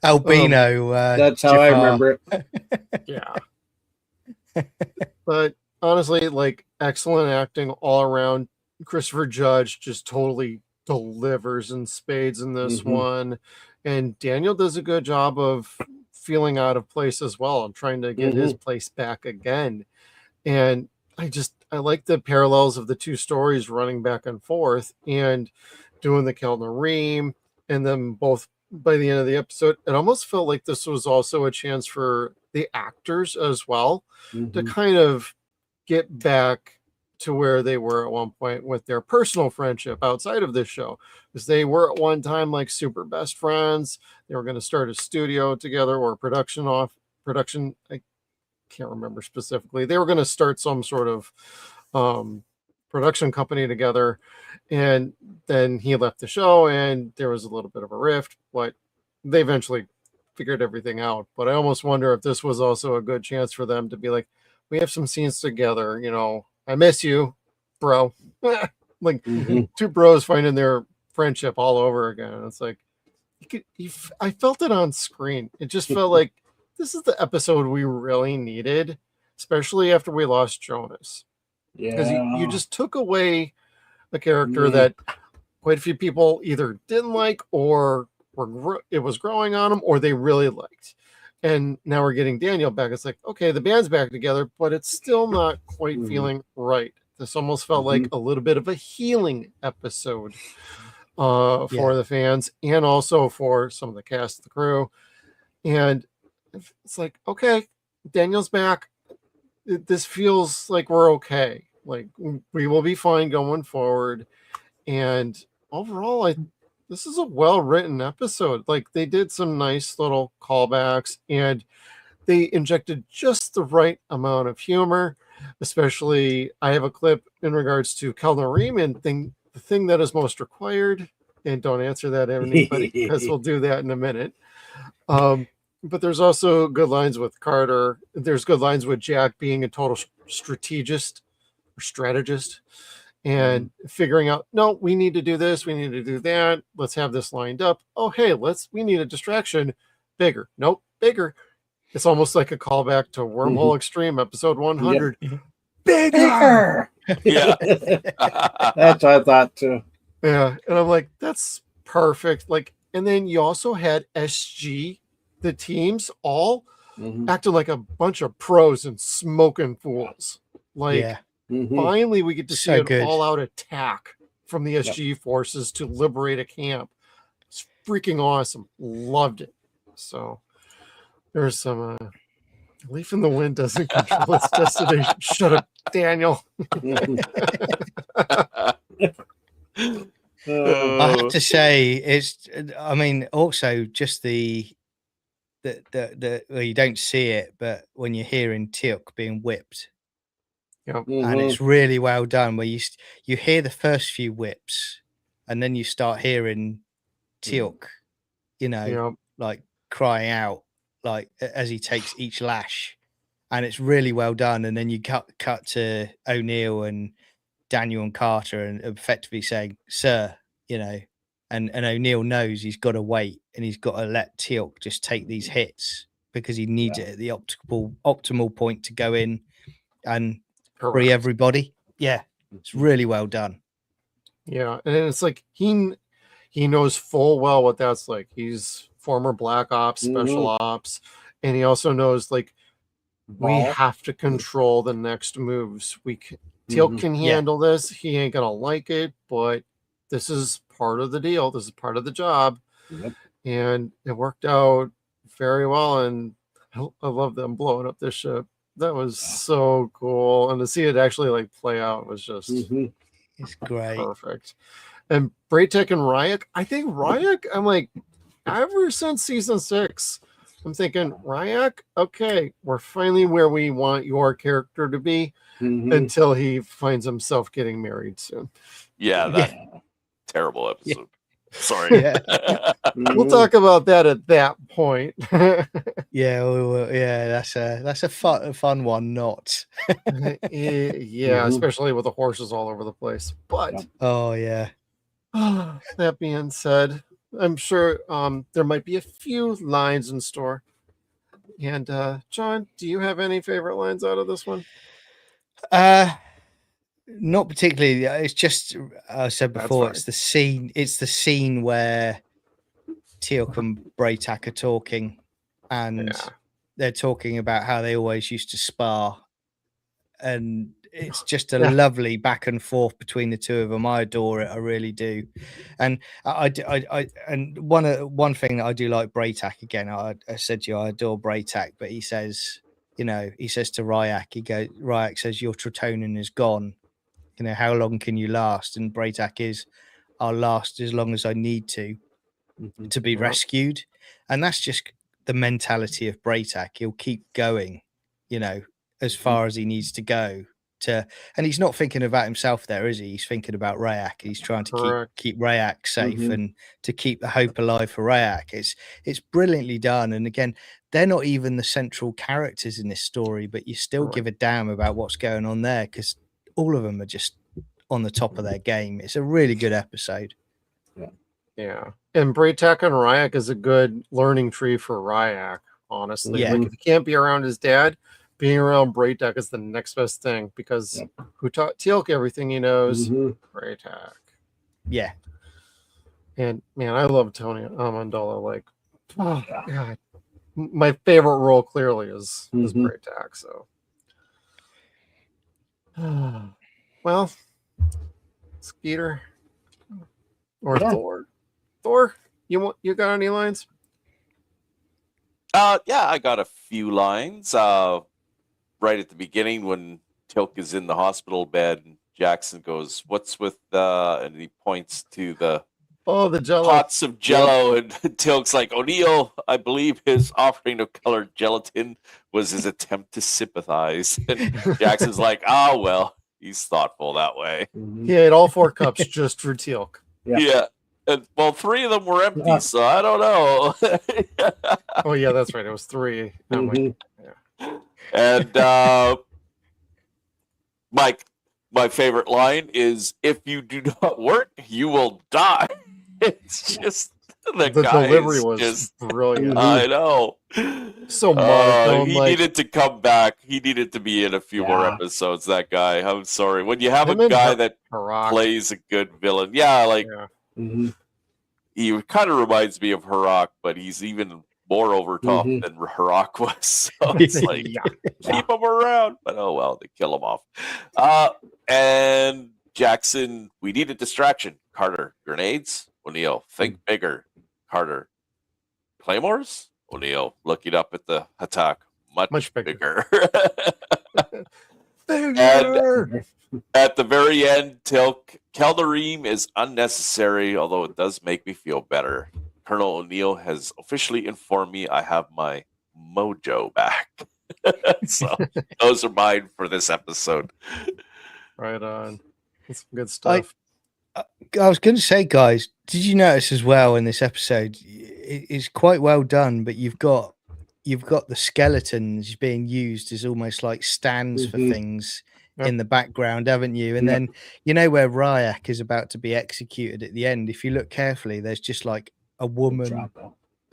Albino. That's how I remember it. But honestly, like, excellent acting all around. Christopher Judge just totally delivers in spades in this one, and Daniel does a good job of feeling out of place as well and trying to get his place back again. And I like the parallels of the two stories running back and forth and doing the Kelner Ream, and then both by the end of the episode, it almost felt like this was also a chance for the actors as well to kind of get back to where they were at one point with their personal friendship outside of this show, because they were at one time like super best friends. They were going to start a studio together or production. I can't remember specifically. They were going to start some sort of production company together, and then he left the show and there was a little bit of a rift, but they eventually figured everything out. But I almost wonder if this was also a good chance for them to be like, we have some scenes together, I miss you, bro. Like two bros finding their friendship all over again. It's like, I felt it on screen. It just felt like this is the episode we really needed, especially after we lost Jonas. Because you just took away a character that quite a few people either didn't like or it was growing on them, or they really liked. And now we're getting Daniel back. It's like, okay, the band's back together, but it's still not quite feeling right. This almost felt like a little bit of a healing episode for the fans and also for some of the cast, the crew. And it's like, okay, Daniel's back. This feels like we're okay. Like, we will be fine going forward. And overall, this is a well-written episode. Like, they did some nice little callbacks and they injected just the right amount of humor. Especially, I have a clip in regards to Kelner Riemann thing, the thing that is most required. And don't answer that, anybody, because we'll do that in a minute. But there's also good lines with Carter. There's good lines with Jack being a total strategist and figuring out, no, we need to do this, we need to do that, let's have this lined up. Oh, hey, we need a distraction. Bigger. Nope, bigger. It's almost like a callback to Wormhole Extreme episode 100. Yep. Bigger. Yeah. That's what I thought too. Yeah, and I'm like, that's perfect. Like, and then you also had SG, the teams all acting like a bunch of pros and smoking fools. Like, finally we get to see an all-out attack from the SG forces to liberate a camp. It's freaking awesome. Loved it. So there's some leaf in the wind doesn't control its destination. Shut up, Daniel. I have to say, also just the well, you don't see it, but when you're hearing Teal'c being whipped, and it's really well done, where you hear the first few whips, and then you start hearing Teal'c, like crying out, like as he takes each lash, and it's really well done. And then you cut to O'Neill and Daniel and Carter, and effectively saying, "Sir," and O'Neill knows he's got to wait and he's got to let Teal'c just take these hits because he needs it at the optimal point to go in and free Correct. everybody. Yeah, it's really well done. Yeah, and it's like he knows full well what that's like. He's former Black Ops, Special Ops, and he also knows like we have to control the next moves. Teal'c can handle this. He ain't gonna like it, but this is part of the deal. This is part of the job, and it worked out very well. And I love them blowing up this ship. That was so cool, and to see it actually like play out was just it's great, perfect. And Braytek and Ryak, I think Ryak, I'm like, ever since season 6, I'm thinking, Ryak, okay, we're finally where we want your character to be until he finds himself getting married soon. Yeah, that terrible episode. Sorry. We'll talk about that at that point. That's a fun one, not. Especially with the horses all over the place. But that being said, I'm sure there might be a few lines in store. And John, do you have any favorite lines out of this one? Not particularly. It's just I said before. It's the scene. It's the scene where Teal'c and Braytek are talking, and they're talking about how they always used to spar, and it's just a lovely back and forth between the two of them. I adore it. I really do. And and one thing that I do like Braytek again. I said to you, I adore Braytek, but he says, he says to Ryak, Ryak says, your Tritonin is gone. How long can you last? And Braytek is, I'll last as long as I need to be rescued. And that's just the mentality of Braytek. He'll keep going, as far as he needs to go and he's not thinking about himself there, is he? He's thinking about Ryak. He's trying to keep Ryak safe and to keep the hope alive for Ryak. It's brilliantly done. And again, they're not even the central characters in this story, but you still give a damn about what's going on there because all of them are just on the top of their game. It's a really good episode. Yeah. And Braytek and Ryak is a good learning tree for Ryak, honestly. Like if he can't be around his dad, being around Braytek is the next best thing because who taught Teal'c everything he knows? Braytek. Yeah. And man, I love Tony Amendola. Like, oh God. My favorite role clearly is Braytek. So well, Skeeter or Thor, you got any lines? I got a few lines. Right at the beginning when Teal'c is in the hospital bed, and Jackson goes, "What's with?" And he points to the Jello pots of Jello, and Teal'c's like, "O'Neill, I believe his offering of colored gelatin was his attempt to sympathize." And Jackson's like, "Oh well." He's thoughtful that way. He ate all 4 cups just for Teal'c. Yeah. And, 3 of them were empty, so I don't know. Oh, yeah, that's right. It was 3. And Mike, my favorite line is, if you do not work, you will die. It's just... The delivery was just brilliant. I know. So monotone. He needed to come back. He needed to be in a few more episodes. That guy. I'm sorry. When you have a guy that plays a good villain, he kind of reminds me of Harak, but he's even more over top than Harak was. So it's like keep him around. But oh well, they kill him off. And Jackson, we need a distraction. Carter, grenades. O'Neill, think bigger. Carter, claymores? O'Neill, looking up at the attack. Much bigger. And at the very end, Keldarim is unnecessary, although it does make me feel better. Colonel O'Neill has officially informed me I have my mojo back. So those are mine for this episode. Right on. That's some good stuff. I was going to say, guys, did you notice as well in this episode? It's quite well done, but you've got the skeletons being used as almost like stands for things in the background, haven't you? And then where Ryak is about to be executed at the end. If you look carefully, there's just like a woman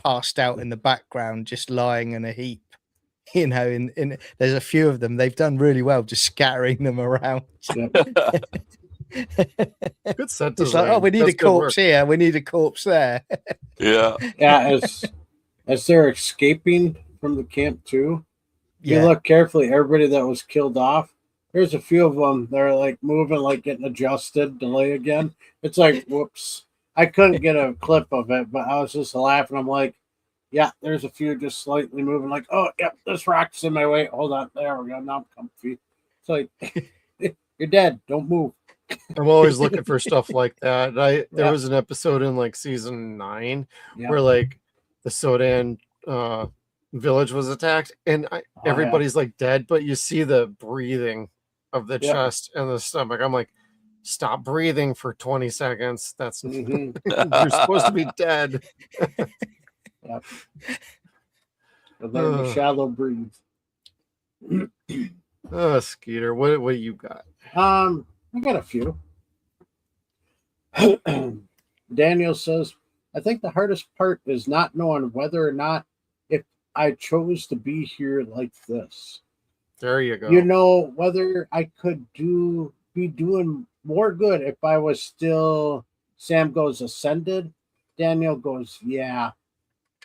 passed out in the background, just lying in a heap. you know, in there's a few of them. They've done really well just scattering them around. Good set It's like, oh, we need a corpse here, we need a corpse there. Yeah. As they're escaping from the camp too, Yeah. you look carefully, everybody that was killed off, there's a few of them that are like moving, like getting adjusted, delay again. It's like, whoops. I couldn't get a clip of it, but I was just laughing. I'm like, yeah, there's a few just slightly moving, like, oh, yep, this rock's in my way. Hold on. There we go. Now I'm comfy. It's like, you're dead. Don't move. I'm always looking for stuff like that. There was an episode in like season 9 where like the Sodan village was attacked, and everybody's like dead, but you see the breathing of the chest and the stomach. I'm like, stop breathing for 20 seconds. That's you're supposed to be dead. Yep. Learn to shallow breathe. Skeeter, what do you got? I got a few. Daniel says, I think the hardest part is not knowing whether or not if I chose to be here like this. There you go. You know, whether I could be doing more good if I was still, Sam goes, ascended. Daniel goes, yeah.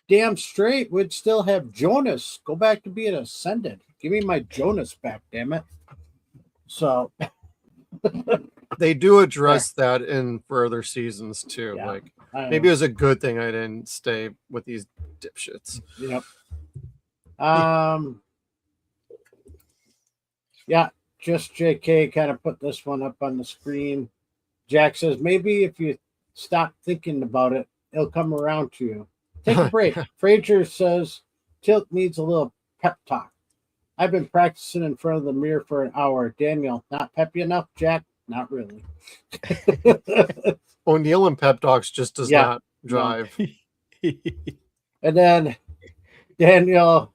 Damn straight, we'd still have Jonas. Go back to being ascended. Give me my Jonas back, damn it. So they do address that in further seasons too. Yeah, like maybe it was a good thing I didn't stay with these dipshits. Yep. Yeah, just JK kind of put this one up on the screen. Jack says, maybe if you stop thinking about it, it'll come around to you. Take a break. Frazier says, Tilt needs a little pep talk. I've been practicing in front of the mirror for an hour. Daniel, not peppy enough, Jack? Not really. O'Neill and pep talks just does not drive. And then Daniel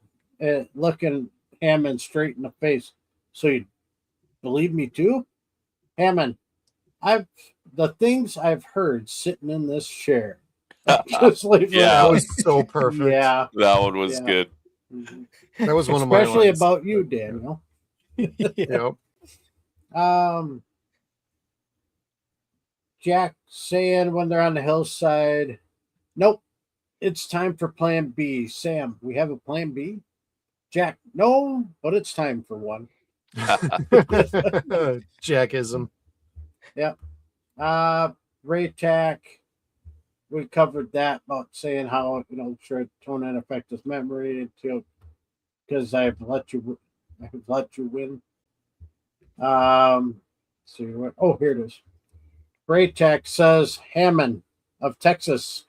looking Hammond straight in the face. So you believe me too? Hammond, the things I've heard sitting in this chair. Just like that was so perfect. Yeah. That one was good. That was one of my especially lines. about you, Daniel. Yep. Jack saying when they're on the hillside, nope, it's time for plan B. Sam, we have a plan B? Jack, no, but it's time for one. Jackism. Yep. Raytac, we covered that about saying how, sure, tone affect his memory because I've let you win. See what? Oh, here it is. Raytac says, Hammond of Texas,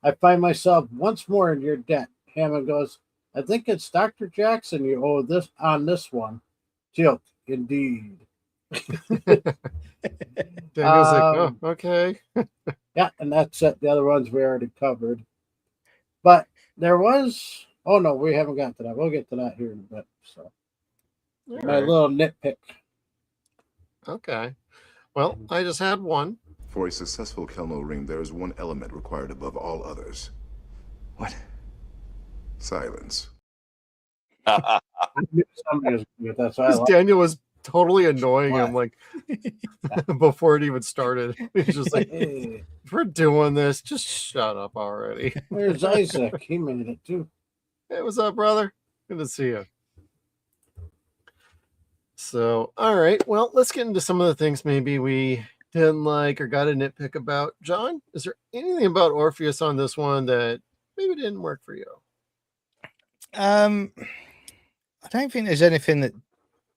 I find myself once more in your debt. Hammond goes, I think it's Dr. Jackson you owe this on this one. Tilt, indeed. Daniel's like, oh, okay. Yeah, and that's it. The other ones we already covered. But there was, oh no, we haven't got to that. We'll get to that here in a bit. So my little nitpick. Okay. Well, I just had one. For a successful Kelmo ring, there is one element required above all others. What? Silence. I knew somebody was good. That's why Daniel was totally annoying him, like before it even started. He's just like, if we're doing this, just shut up already. There's Isaac. He made it too. Hey, what's up, brother? Good to see you. So, all right. Well, let's get into some of the things maybe we didn't like or got a nitpick about. John, is there anything about Orpheus on this one that maybe didn't work for you? I don't think there's anything that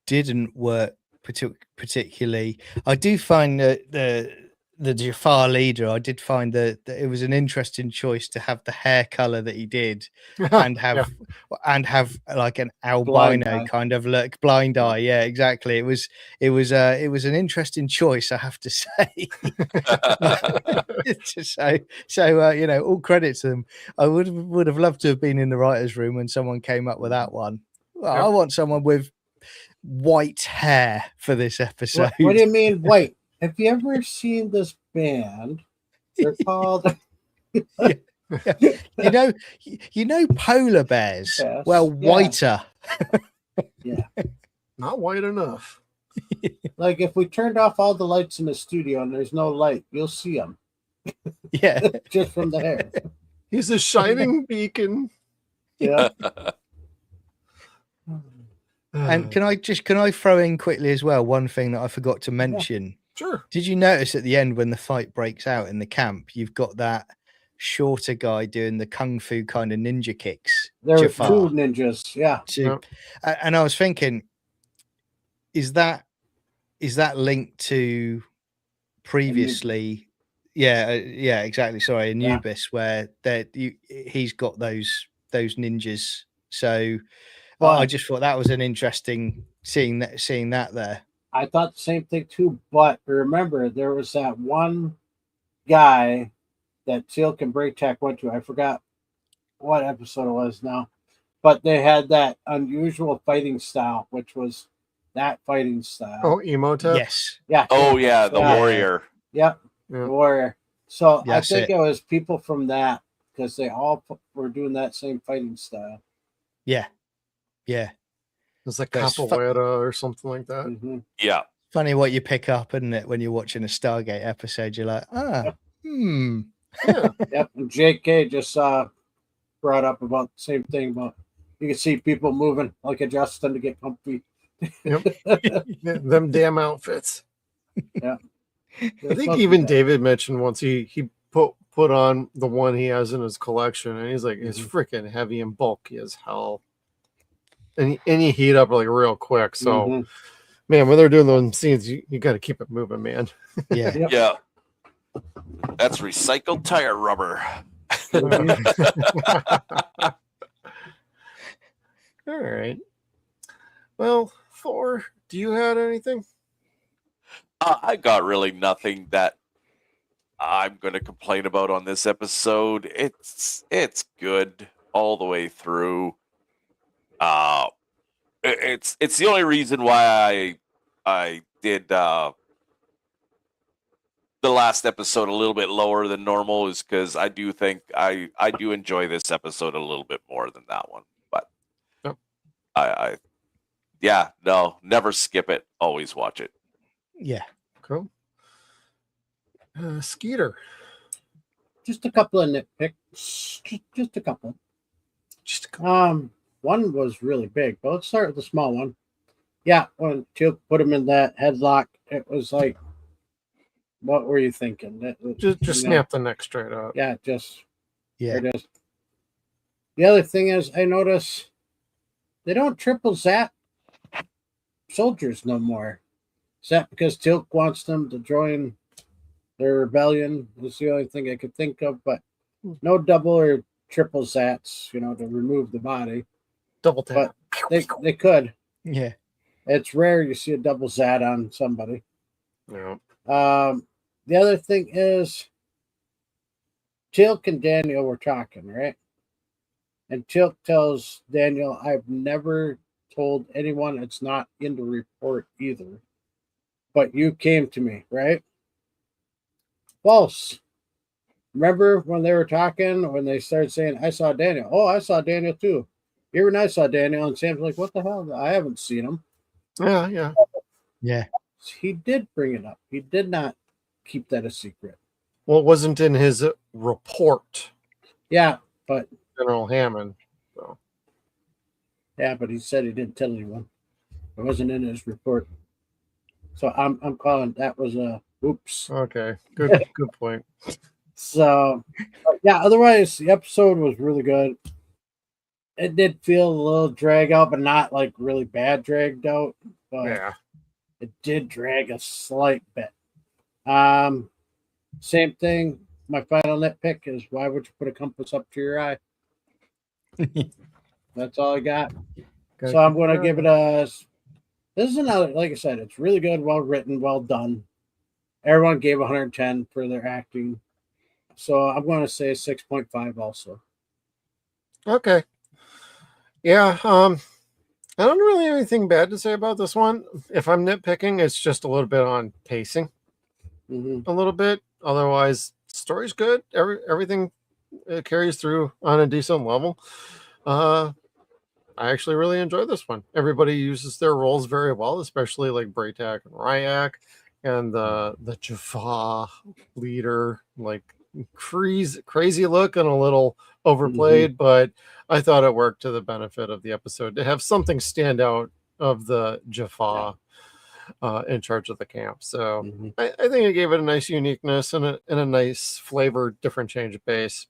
didn't work particularly. I do find that the Jafar leader, I did find that it was an interesting choice to have the hair color that he did and have like an albino kind of look, blind eye. Yeah, exactly. It was an interesting choice, I have to say. So all credit to them. I would have loved to have been in the writer's room when someone came up with that one. Well, I want someone with white hair for this episode. What do you mean white? Have you ever seen this band? They're called You know, polar bears. Yes, Well, yeah. whiter. Yeah. Not white enough. Like if we turned off all the lights in the studio and there's no light, you'll see them. Yeah. Just from the hair. He's a shining beacon. Yeah. And can I throw in quickly as well one thing that I forgot to mention? Sure. Did you notice at the end when the fight breaks out in the camp, you've got that shorter guy doing the kung fu kind of ninja kicks? There were Jafar. 2 ninjas. Yeah. And I was thinking, is that linked to previously? Yeah, exactly. Sorry, Anubis, where he's got those ninjas. So I just thought that was an interesting seeing that there. I thought the same thing too, but remember there was that one guy that Teal'c and Braytak went to. I forgot what episode it was now, but they had that unusual fighting style, which was that fighting style. Oh, Emotep? Yes. Yeah. Oh yeah, the warrior. Yep. Yeah. The warrior. So I That's think it. it was people from that because they all were doing that same fighting style. Yeah. It's like That's capoeira or something like that. Mm-hmm. Yeah. Funny what you pick up, isn't it? When you're watching a Stargate episode, you're like, Yeah. Yep. And JK just brought up about the same thing about you can see people moving like adjusting to get comfy. Yep. Them damn outfits. Yeah. I think even David mentioned once he put on the one he has in his collection, and he's like, it's freaking heavy and bulky as hell. And you heat up like real quick. So, man, when they're doing those scenes, you got to keep it moving, man. Yeah. Yep. Yeah. That's recycled tire rubber. All right. Well, Thor, do you have anything? I got really nothing that I'm going to complain about on this episode. It's good all the way through. It's the only reason why I did the last episode a little bit lower than normal is because I do think I do enjoy this episode a little bit more than that one. But never skip it. Always watch it. Yeah. Cool. Skeeter. Just a couple of nitpicks. Just a couple. One was really big, but let's start with the small one. Yeah, when Teal'c put him in that headlock, it was like, what were you thinking? Just snap the neck straight up. Yeah, there it is. The other thing is, I notice they don't triple zap soldiers no more. Is that because Teal'c wants them to join their rebellion? That's the only thing I could think of, but no double or triple zats, to remove the body. Double tap. But they could. Yeah. It's rare you see a double zat on somebody. Yeah. The other thing is Teal'c and Daniel were talking, right? And Teal'c tells Daniel, I've never told anyone, it's not in the report either. But you came to me, right? False. Remember when they were talking, when they started saying, I saw Daniel. Oh, I saw Daniel too. Here and I saw Daniel, and Sam's like, what the hell? I haven't seen him. Yeah. He did bring it up. He did not keep that a secret. Well, it wasn't in his report. Yeah, but General Hammond. So. Yeah, but he said he didn't tell anyone. It wasn't in his report. So I'm calling that was a oops. Okay, good point. So yeah, otherwise the episode was really good. It did feel a little drag out, but not like really bad dragged out. But yeah, it did drag a slight bit. Same thing. My final nitpick is why would you put a compass up to your eye? That's all I got. So I'm going to give it a. This is another, like I said, it's really good, well written, well done. Everyone gave 110 for their acting. So I'm going to say 6.5 also. Okay. Yeah. I don't really have anything bad to say about this one. If I'm nitpicking, it's just a little bit on pacing. A little bit. Otherwise, story's good. Everything it carries through on a decent level. I actually really enjoy this one. Everybody uses their roles very well, especially like Braytak and Ryak, and the Jaffa leader, like crazy look and a little overplayed, but I thought it worked to the benefit of the episode to have something stand out of the Jaffa in charge of the camp. So I think it gave it a nice uniqueness and a nice flavor, different change of pace.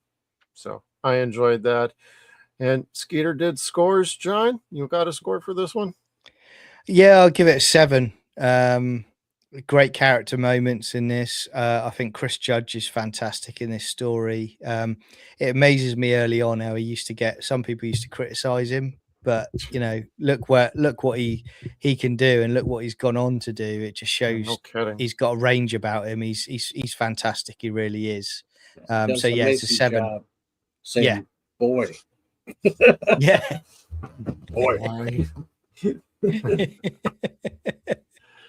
So I enjoyed that. And Skeeter did scores. John, you got a score for this one? Yeah, I'll give it a 7. Great character moments in this. I think Chris Judge is fantastic in this story. It amazes me early on how some people used to criticize him, but you know, look what he can do, and look what he's gone on to do. It just shows he's got a range about him. He's fantastic. He really is. So yeah, it's a 7. Yeah, boy. Yeah, boy.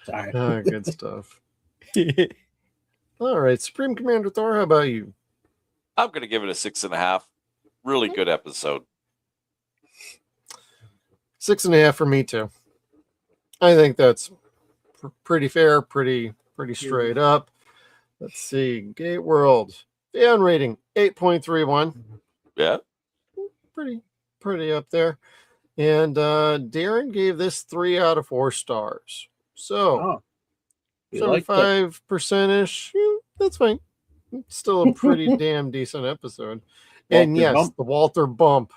Sorry. Oh, good stuff. All right, Supreme Commander Thor, how about you? I'm going to give it a 6.5. Really good episode. 6.5 for me too. I think that's pretty fair, pretty straight up. Let's see, Gate World fan rating 8.31. Yeah, pretty up there. And Darren gave this 3 out of 4 stars. So 75% ish. That's fine. It's still a pretty damn decent episode. And yes, bump. The Walter bump.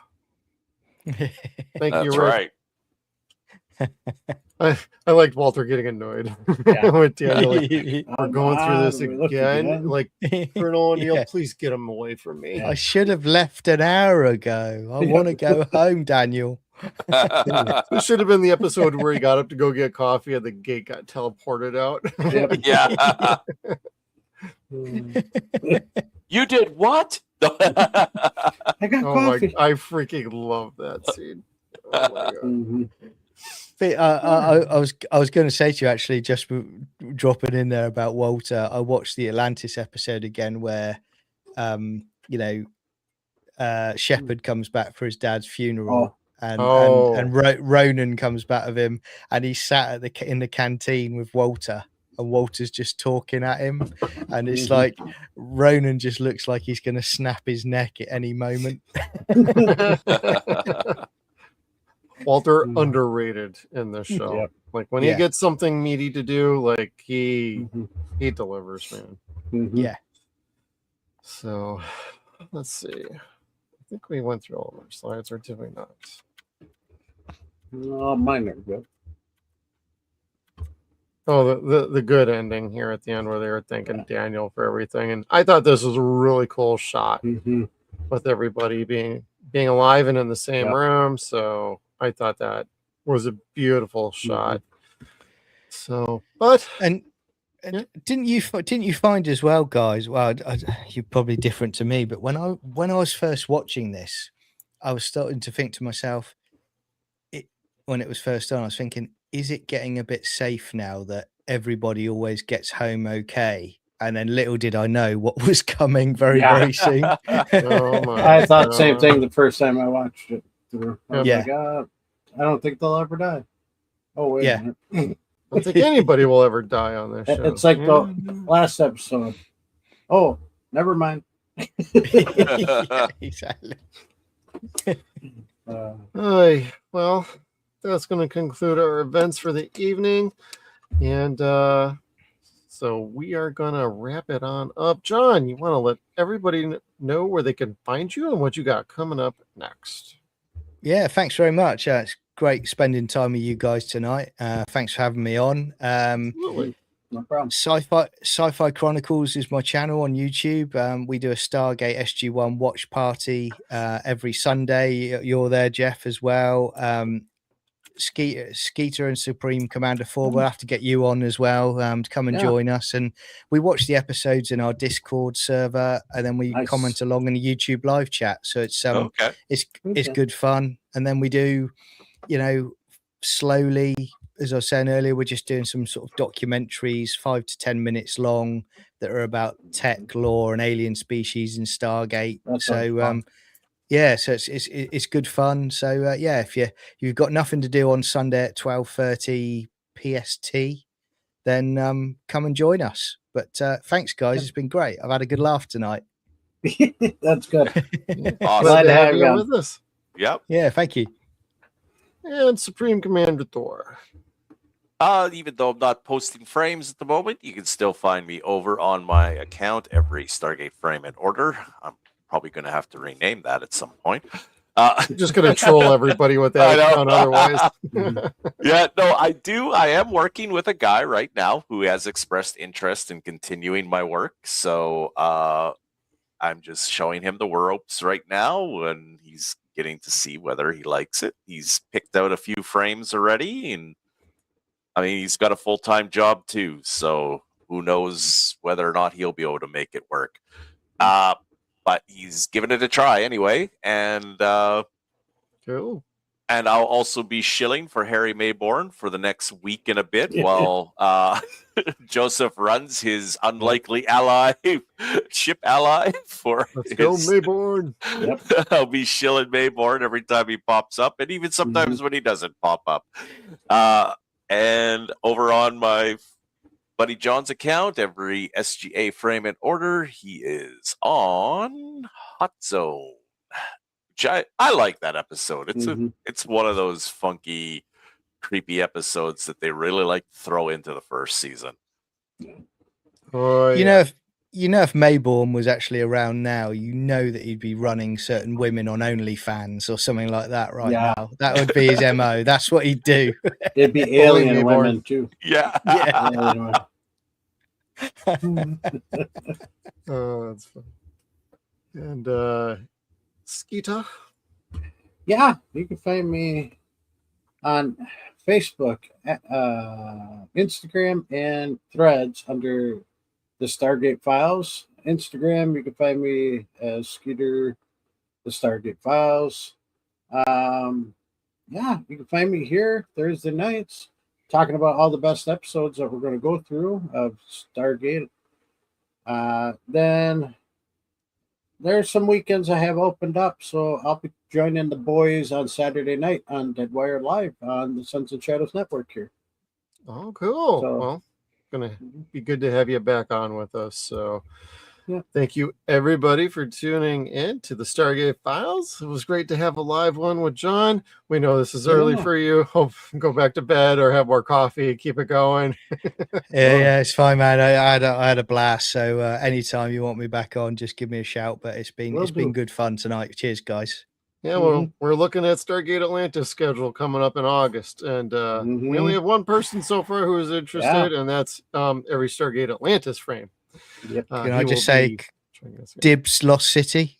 Thank that's you, right. I liked Walter getting annoyed with Daniel. Like, we're going through this again. Like, Colonel O'Neill, please get him away from me. I should have left an hour ago. I want to go home, Daniel. This should have been the episode where he got up to go get coffee and the gate got teleported out. Yeah. You did what? I got coffee. I freaking love that scene. Oh my God. I was going to say to you, actually, just dropping in there about Walter. I watched the Atlantis episode again where Shepard comes back for his dad's funeral. And Ronan comes back of him, and he's sat in the canteen with Walter, and Walter's just talking at him, and it's like Ronan just looks like he's going to snap his neck at any moment. Walter underrated in this show. Yep. Like when he gets something meaty to do, like he delivers, man. Yeah. So let's see. I think we went through all of our slides, or did we not? Oh, mine are good. Oh, the good ending here at the end where they were thanking Daniel for everything. And I thought this was a really cool shot with everybody being alive and in the same room. So I thought that was a beautiful shot. So, but didn't you find as well, guys? Well, you're probably different to me, but when I was first watching this, I was starting to think to myself, when it was first on, I was thinking, is it getting a bit safe now that everybody always gets home okay? And then little did I know what was coming very soon. I thought the same thing the first time I watched it. I was like, I don't think they'll ever die. Oh, wait a minute. I don't think anybody will ever die on this show. It's like the last episode. Oh, never mind. Exactly. Well, that's going to conclude our events for the evening. And so we are going to wrap it on up. John, you want to let everybody know where they can find you and what you got coming up next? Yeah, thanks very much. It's great spending time with you guys tonight. Thanks for having me on. Absolutely. No problem. Sci-Fi Chronicles is my channel on YouTube. We do a Stargate SG-1 watch party every Sunday. You're there, Jeff, as well. Skeeter and Supreme Commander Thor, we'll have to get you on as well to come and join us. And we watch the episodes in our Discord server, and then we comment along in the YouTube live chat. So it's it's good fun. And then we do, slowly as I was saying earlier, we're just doing some sort of documentaries, 5 to 10 minutes long, that are about tech, lore, and alien species in Stargate. So yeah, so it's good fun. So yeah, if you've got nothing to do on Sunday at 12:30 PST, then come and join us. But thanks, guys. It's been great. I've had a good laugh tonight. That's good. Awesome. Glad to have you with us. Yep. Yeah, thank you. And Supreme Commander Thor. Even though I'm not posting frames at the moment, you can still find me over on my account, every Stargate frame in order. I'm probably going to have to rename that at some point. You're just going to troll everybody with that account otherwise. Yeah, no, I am working with a guy right now who has expressed interest in continuing my work. So I'm just showing him the ropes right now, and he's getting to see whether he likes it. He's picked out a few frames already, and I mean, he's got a full-time job too, so who knows whether or not he'll be able to make it work. But he's given it a try anyway, and cool. And I'll also be shilling for Harry Mayborn for the next week and a bit while Joseph runs his unlikely ally, ship ally for Let's go Mayborn. Yep. I'll be shilling Mayborn every time he pops up, and even sometimes when he doesn't pop up. And over on my buddy John's account, every SGA frame in order, he is on Hot Zone. I like that episode. It's one of those funky, creepy episodes that they really like to throw into the first season. Oh, you know, if Mayborn was actually around now, you know that he'd be running certain women on OnlyFans or something like that now. That would be his MO. That's what he'd do. It'd be alien women too. Yeah. Oh, that's fun. And Skeeter? Yeah, you can find me on Facebook, Instagram, and Threads under the Stargate Files. Instagram, you can find me as Skeeter, the Stargate Files. Yeah, you can find me here Thursday nights talking about all the best episodes that we're going to go through of Stargate. Then there's some weekends I have opened up, so I'll be joining the boys on Saturday night on Deadwire Live on the Suns and Shadows Network here. Oh, cool. So, well, gonna be good to have you back on with us. So thank you everybody for tuning in to the Stargate Files. It was great to have a live one with John. We know this is early for you. Hope go back to bed or have more coffee, keep it going. Yeah, it's fine, man. I had a blast. So anytime you want me back on, just give me a shout. But it's been good fun tonight. Cheers, guys. Yeah, well, we're looking at Stargate Atlantis schedule coming up in August, and we only have one person so far who is interested, and that's every Stargate Atlantis frame. Yep. Can I just say, dibs Lost City,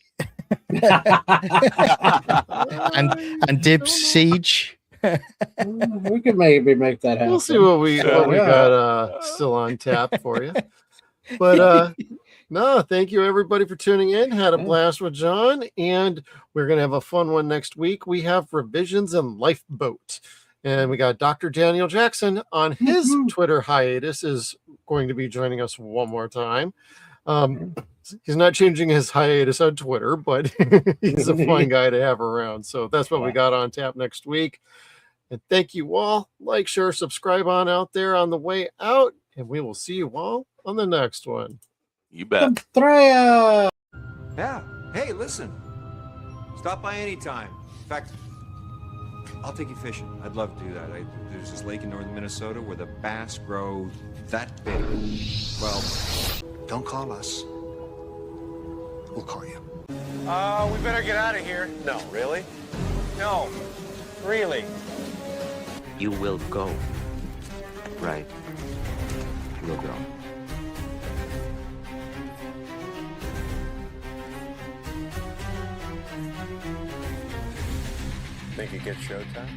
and dibs Siege. We could maybe make that happen. We'll see what we got still on tap for you. But no, thank you everybody for tuning in. Had a blast with John, and we're gonna have a fun one next week. We have Revisions and Lifeboat, and we got Dr. Daniel Jackson on his Twitter hiatus is going to be joining us one more time. He's not changing his hiatus on Twitter, but he's a fun guy to have around. So that's what we got on tap next week. And thank you all. Like, share, subscribe on out there on the way out, and we will see you all on the next one. You bet. Yeah. Hey, listen. Stop by anytime. In fact, I'll take you fishing. I'd love to do that. There's this lake in northern Minnesota where the bass grow that big. Well, don't call us. We'll call you. We better get out of here. No, really? No, really. You will go. Right. You'll go. Think you get showtime?